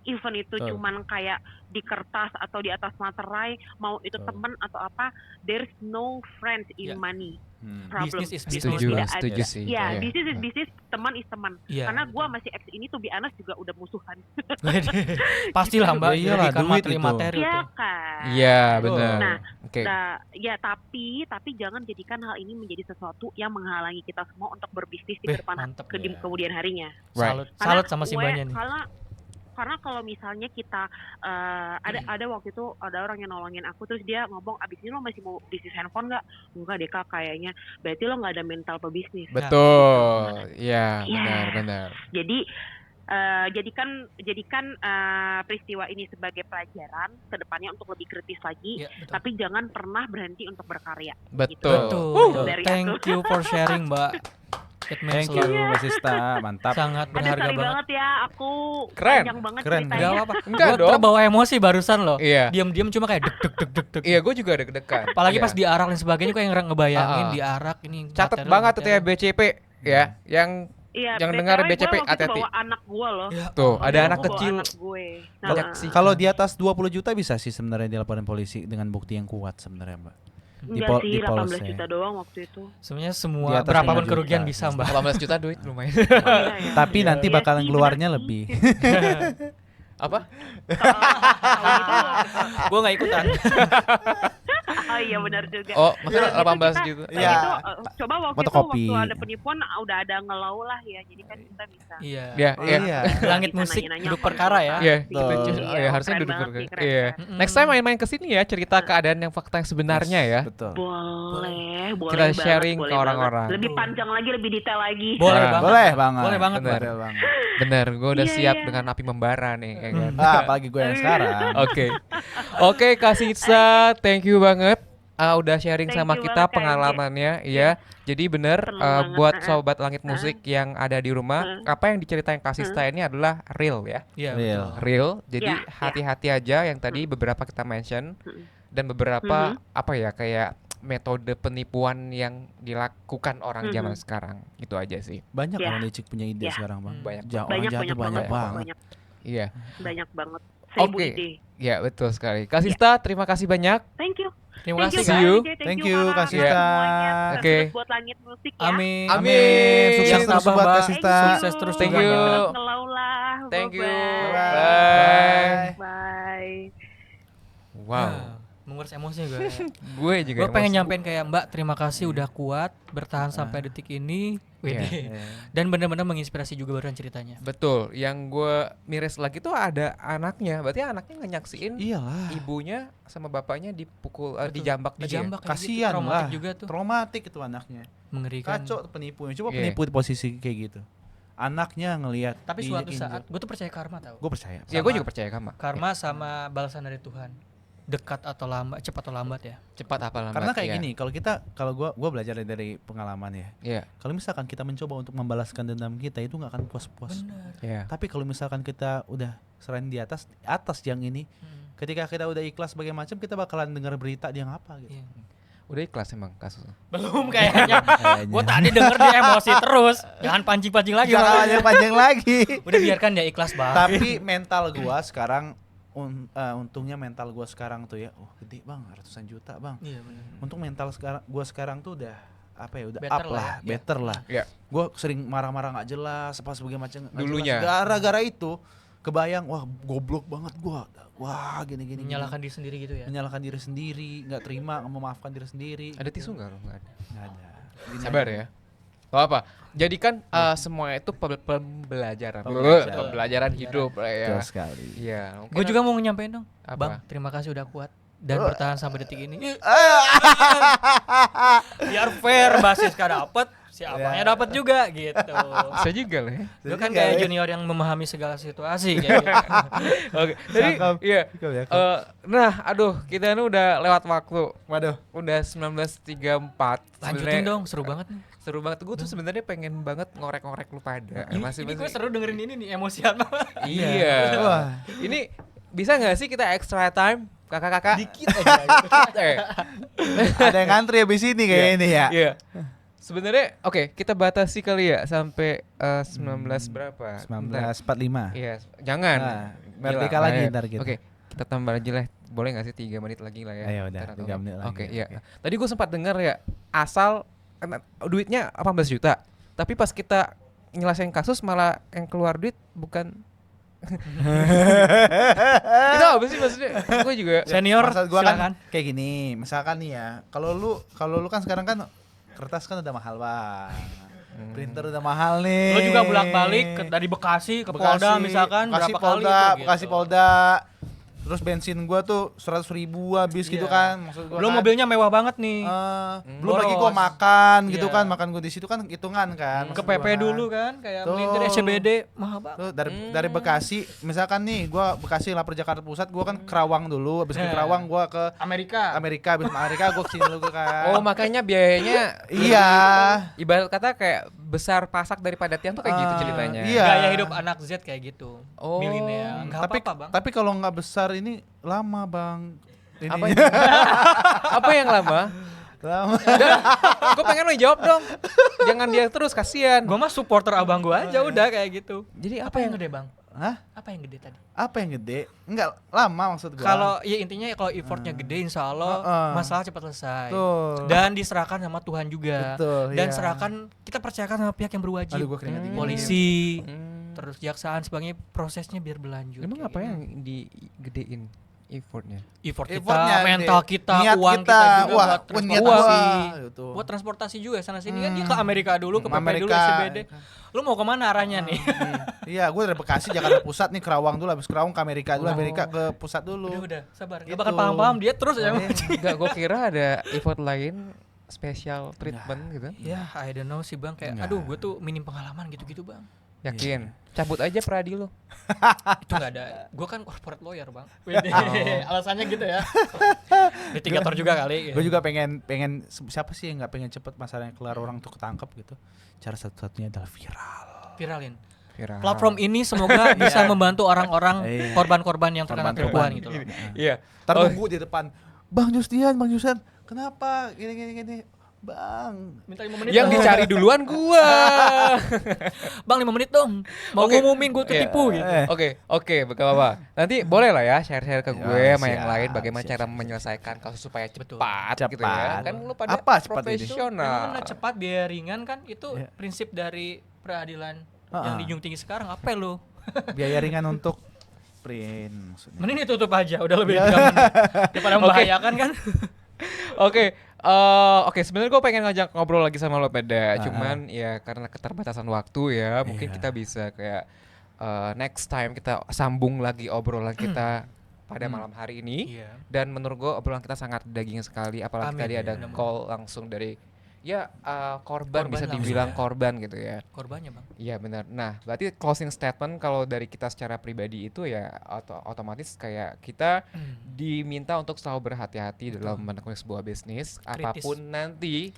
even itu Betul. cuman kayak di kertas atau di atas materai, mau itu Betul. teman atau apa, there's no friends in Ya. money Hmm. problem. Business is Gitu, business. Setuju, tidak ada. setuju sih. Ya, Iya. bisnis is bisnis, teman is teman. Iya, Karena gua betul. masih X ini tuh honest juga udah musuhan. Pastilah Mbak, Ya iyalah, jadikan duit itu. materi Iya tuh. kan. Iya, Betul. benar. Nah, Oke. ya tapi jangan jadikan hal ini menjadi sesuatu yang menghalangi kita semua untuk berbisnis di Beh, depan mantep. ya. kemudian harinya. Right. Salut, salut sama si gue- Mbaknya nih. Karena kalau misalnya kita ada waktu itu ada orang yang nolongin aku, terus dia ngomong, abis ini lo masih mau bisnis handphone nggak? Enggak deh Kak, kayaknya berarti lo nggak ada mental pebisnis. Betul. Iya, Iya. benar. Jadi jadikan peristiwa ini sebagai pelajaran ke depannya untuk lebih kritis lagi, Iya, betul. tapi jangan pernah berhenti untuk berkarya. Betul. Betul. Dari Thank you for sharing, Mbak. It means Thank a lot. you Mbak Sista, mantap. Sangat Aduh, berharga sorry banget. banget ya, aku Keren. panjang banget Keren. ceritanya. Gak apa-apa. Enggak Gua dong. terbawa emosi barusan loh. Iya. Diam-diam cuma kayak deg deg deg deg deg. Iya, gue juga deg-degan. Apalagi Iya. pas diarak dan sebagainya, kayak ngebayangin Ah, ah. diarak ini. Catat materi- banget tuh ya materi. BCP ya, yang Iya, Yang BTW dengar gue BCP, waktu itu hati-hati. bawa anak gue loh. Ya, tuh oh, ada iya, anak Gua bawa kecil. anak gue. Kalau- Menyaksikan. Kalau di atas 20 juta bisa sih sebenarnya dilaporin polisi dengan bukti yang kuat sebenarnya, Mbak. Enggak sih, di 18 Polsek. juta doang waktu itu. Sebenarnya Di semua atas berapapun 5 kerugian juta. bisa, Mbak. 18 juta duit lumayan. Oh, iya, ya. Tapi nanti Iya bakalan sih, keluarnya bener lebih. Apa? Kalau gitu, Gue nggak ikutan. oh iya benar juga. Oh, maksudnya Nah, 18 kita- juta. Iya. Itu coba waktu Fotokopi. itu waktu ada penipuan udah ada ngelau lah ya. Jadi kan kita bisa. Iya. Ya, ya. Iya. Langit Bisa musik, nanya-nanya duduk apa perkara ya. Iya, sih. kita Betul. oh ya harusnya keren duduk banget bergerak. sih, keren, Iya. keren. Next time main-main ke sini ya, cerita keadaan yang fakta yang sebenarnya ya. Betul. Boleh Kita banget, sharing boleh ke orang-orang. banget. Lebih panjang lagi, lebih detail lagi. Boleh Nah, banget. Boleh banget. Boleh banget, Bener. Boleh banget. Bener, gue udah Iya, siap iya. dengan api membara nih. Ya kan? Apalagi gue yang sekarang. Oke, oke Kak Sisa, thank you banget. Udah sharing Thank sama you kita banget, Kak pengalamannya, iya. Jadi bener Seneng banget. buat sobat langit musik yang ada di rumah, Uh. apa yang diceritain Kak Sista ini adalah real ya, Iya, Real. betul. real. Jadi Ya, ya. hati-hati aja yang tadi beberapa kita mention dan beberapa apa ya kayak metode penipuan yang dilakukan orang zaman sekarang. Itu aja sih. Banyak Ya. orang licik punya ide Ya. sekarang, Bang. Banyak. Orang Banyak jahat tuh banyak banget. banyak Iya. banyak banget. Seribu Oke. ide. Ya betul sekali. Kak Sista, terima kasih banyak. Thank you. Terima kasih, See Kak. you. Thank you, Kak Kak Sista. semuanya. Oke. Sukses buat langit musik ya. Amin. Amin. Sukses Yang terus tabah, buat Mbak. Kak Sista. Sukses terus Thank juga, you. Mbak. Terus ngelau lah. Thank you. Bye-bye. Bye. Bye. Wow. Mengurus emosi gue. Gue juga Gue pengen emosi. nyampein kayak Mbak, terima kasih udah kuat bertahan sampai detik ini. Iya. Wede. Dan benar-benar menginspirasi juga barusan ceritanya. Betul. Yang gue miris lagi tuh ada anaknya. Berarti anaknya nggak nyaksiin Iyalah. ibunya sama bapaknya dipukul, Betul. dijambak juga. ya? Dijambak kayak gitu, Kasian traumatik lah. juga tuh. Traumatik itu anaknya. Mengerikan. Kacau tuh penipunya. Coba Iya. penipu di posisi kayak gitu. Anaknya ngelihat. Tapi suatu saat gue tuh percaya karma tau. gue percaya. Ya gue juga percaya sama. Karma sama balasan dari Tuhan. Dekat atau lambat, cepat atau lambat ya. Cepat apa lambat. Karena kayak ya. gini, kalau gua belajar dari pengalaman ya. Iya. Kalau misalkan kita mencoba untuk membalaskan dendam kita itu nggak akan puas-puas. Benar. Iya. Tapi kalau misalkan kita udah serahin di atas yang ini, ketika kita udah ikhlas segala macam, kita bakalan dengar berita dia ngapa gitu. Iya. Udah ikhlas emang kasusnya. Belum kayaknya. Kayaknya. Gue tadi denger dia emosi terus. Jangan pancing-pancing lagi. Jangan Bang. panjang-panjang lagi. Udah biarkan dia ikhlas banget. Tapi mental gua sekarang untungnya mental gua sekarang tuh ya, gede bang, ratusan juta bang. Iya benar. Untung mental gua sekarang tuh udah apa ya, udah Better up lah lah, ya. better lah. Iya. Gua sering marah-marah nggak jelas, apa sebagainya macam. nggak Dulunya. jelas. Gara-gara itu kebayang, wah goblok banget gua, wah gini-gini. Menyalahkan diri sendiri gitu ya. menyalahkan diri sendiri, nggak terima, nggak memaafkan diri sendiri. Ada tisu nggak lo? Nggak ada. Nggak ada. Gini Sabar aja. ya. Gak apa. Jadikan semua itu pembelajaran. Pembelajaran. Pembelajaran hidup lah ya. Betul sekali. Iya. Gue juga mau nyampein dong. Apa? Bang, terima kasih udah kuat dan bertahan sampai detik ini. Biar fair, basis gak dapet, si abangnya dapet juga gitu. Bisa juga lah ya. Lu kan kayak junior yang memahami segala situasi kayak gitu. Oke. Jadi Cakep. iya. Cakep ya, Nah, aduh, kita ini udah lewat waktu. Waduh. Udah 19.34. Lanjutin Sebenarnya dong, seru banget nih. Seru banget. Gue tuh sebenarnya pengen banget ngorek-ngorek lu pada. Ini gue seru dengerin ini nih, emosian banget. Iya. Wah. Ini bisa nggak sih kita extra time, kakak-kakak? Dikit aja gitu. Eh, Ada yang ngantri habis ini kayak ini ya. Iya. Sebenarnya oke, kita batasi kali ya sampai 19 berapa? 1945. Iya, jangan. Nah, Gila, merdeka lagi bahaya. ntar kita. Oke, kita tambah aja lah. Boleh gak sih 3 menit lagi lah ya? Ayo udah, Ntar 3 menit lagi. Oke, iya. Oke. Tadi gue sempat dengar ya, asal duitnya 18 juta. Tapi pas kita nyelesain kasus malah yang keluar duit bukan itu apa sih maksudnya? Gue juga Senior Maksud gua silakan. kan kayak gini, misalkan nih ya, kalau lu kan sekarang kan kertas kan udah mahal bang, printer udah mahal nih. Lo juga bolak-balik dari Bekasi ke Polda misalkan Bekasi berapa Polda, kali itu Bekasi gitu. Polda. Terus bensin gua tuh 100.000 habis gitu Iya. kan, maksud gua Lo kan. mobilnya mewah banget nih. Belum lagi gua Boros. makan gitu Iya. kan, makan gua di situ kan hitungan kan. Ke maksud gua PP kan. dulu kan kayak Tuh. melintir SCBD mahal banget. Tuh dari Bekasi, misalkan nih gua Bekasi lapar Jakarta Pusat, gua kan Kerawang dulu, habis ke Iya. Kerawang gua ke Amerika. habis Amerika gua kesini dulu kan. Oh, makanya biayanya Iya. ibarat kata kayak besar pasak daripada tiang tuh kayak gitu ceritanya. iya. Gaya hidup anak Z kayak gitu. Oh. Milenial. Enggak Tapi apa-apa, Bang. tapi kalau nggak besar ini lama bang. Apa Ininya. Apa yang lama? Lama. Gue pengen lo jawab dong. Jangan dia terus, kasihan. Gua mah supporter abang gua aja udah kayak gitu. Jadi Apa yang gede, Bang? Hah? Apa yang gede tadi? Apa yang gede? Enggak lama maksud gua. Kalau ya intinya kalau effortnya gede insya Allah masalah cepat selesai. Tuh. Dan diserahkan sama Tuhan juga. Betul, Dan iya. serahkan kita percayakan sama pihak yang berwajib. Aduh, gua keringat dingin. Polisi, Hmm. terus jaksaan sebagainya prosesnya biar berlanjut. Emang kayak apa gitu. yang digedein effortnya? Effort kita, Effortnya mental gede. kita, Niat uang kita, juga wah, buat niat transportasi. gua, gitu. Buat transportasi juga sana sini kan dia ke Amerika dulu, ke PP dulu, Amerika. SCBD. Lu mau kemana arahnya nih? Iya, gue dari Bekasi Jakarta Pusat nih Kerawang dulu, habis Kerawang ke Amerika dulu, Amerika ke pusat dulu. Udah, sabar. Gak Gitu. bakal paham-paham dia terus aja. Enggak, gue kira ada effort lain special treatment gitu. Ya, I don't know sih Bang, kayak Enggak. aduh gue tuh minim pengalaman gitu-gitu Bang. Yakin? Cabut aja pradi lo. Itu nggak ada. Gue kan corporate lawyer Bang. Alasannya gitu ya. Litigator juga kali. Gue juga pengen siapa sih yang nggak pengen cepet masalahnya kelar orang tuh ketangkep gitu. Cara satu-satunya adalah viral. Viralin. Viral. Platform ini semoga bisa membantu orang-orang Iya. korban-korban yang terkena Korban-korban. tipuan gitu loh. Iya. Ntar Oh. nunggu di depan, Bang Justian, kenapa gini, Bang. Minta 5 menit. Yang dong. dicari duluan gua. Bang 5 menit dong. Mau Oke. ngumumin gue ketipu gitu. Oke, gak apa-apa. Nanti boleh lah ya share-share ke gue Ya, sama yang siap, lain bagaimana siap, cara siap, menyelesaikan kasus supaya Betul. cepat gitu ya. Cepat. Kan lu pada Apa cepat ini? profesional. Mana cepat biaya ringan kan itu Iya. prinsip dari peradilan Ah, yang ah. dijunjung tinggi sekarang apa lu? Biaya ringan untuk print maksudnya. Mending ditutup aja udah lebih Iya. gampang daripada membahayakan kan. Oke, sebenarnya gue pengen ngajak ngobrol lagi sama lo Peda, cuman ya karena keterbatasan waktu ya, mungkin Iya. kita bisa kayak next time kita sambung lagi obrolan kita pada malam hari ini. Iya. Dan menurut gue obrolan kita sangat daging sekali, apalagi Amin, tadi ada mudah-mudahan. call langsung dari korban Korban bisa langsung dibilang ya. korban gitu ya. Korbannya Bang. Iya benar. Nah, berarti closing statement kalau dari kita secara pribadi itu ya otomatis kayak kita diminta untuk selalu berhati-hati dalam menekuni sebuah bisnis, Kritis. apapun nanti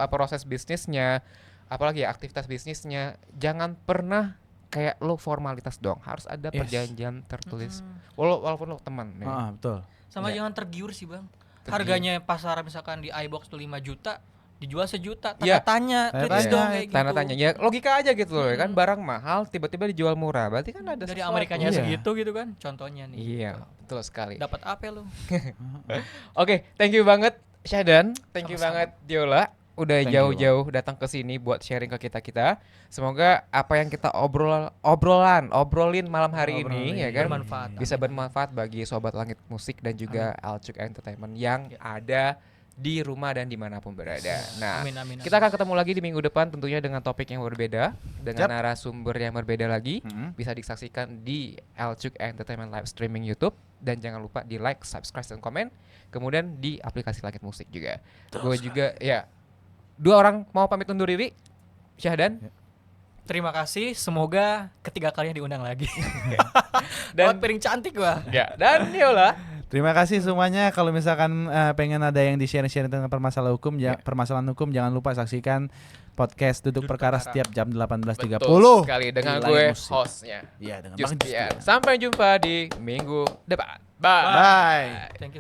proses bisnisnya, apalagi ya aktivitas bisnisnya, jangan pernah kayak lo formalitas dong, harus ada Yes. perjanjian tertulis, Hmm. walaupun lo teman. Ya. Betul. Sama Iya. jangan tergiur sih Bang. Tergiur. Harganya pasaran misalkan di iBox tuh 5 juta, dijual 1 juta. Tanda Iya. tanya, Tanda kritis tanya, dong kayak gitu. Tanda tanya, ya logika aja gitu loh ya kan, barang mahal tiba-tiba dijual murah, berarti kan ada Dari sesuatu. Amerikanya Iya. segitu gitu kan, contohnya nih. Iya, betul sekali. Dapat apa lu? Oke, thank you banget Syadan, thank you Sama-sama. banget Diola, udah Thank you. jauh-jauh datang ke sini buat sharing ke kita. Semoga apa yang kita obrolin malam hari ini ya kan Bermanfaat. bisa bermanfaat bagi sobat Langit Musik dan juga Alcuk Entertainment yang ada di rumah dan dimanapun berada. Nah, Amin, amin, kita amin. akan ketemu lagi di minggu depan tentunya dengan topik yang berbeda, dengan Yap. narasumber yang berbeda lagi. Mm-mm. Bisa disaksikan di Alcuk Entertainment live streaming YouTube dan jangan lupa di like, subscribe dan komen. Kemudian di aplikasi Langit Musik juga. Gue juga ya. Dua orang mau pamit undur diri. Syahdan Terima kasih, semoga ketiga kalinya diundang lagi. dan Dan piring cantik gua. ya dan Diola. Terima kasih semuanya. Kalau misalkan pengen ada yang di-share tentang permasalahan hukum, jangan lupa saksikan podcast Duduk Perkara setiap jam 18.30. Betul sekali dengan Di gue Langit Musik. hostnya. Iya, dengan Bang Justian. Justian. Sampai jumpa di minggu depan. Bye. Bye. Thank you.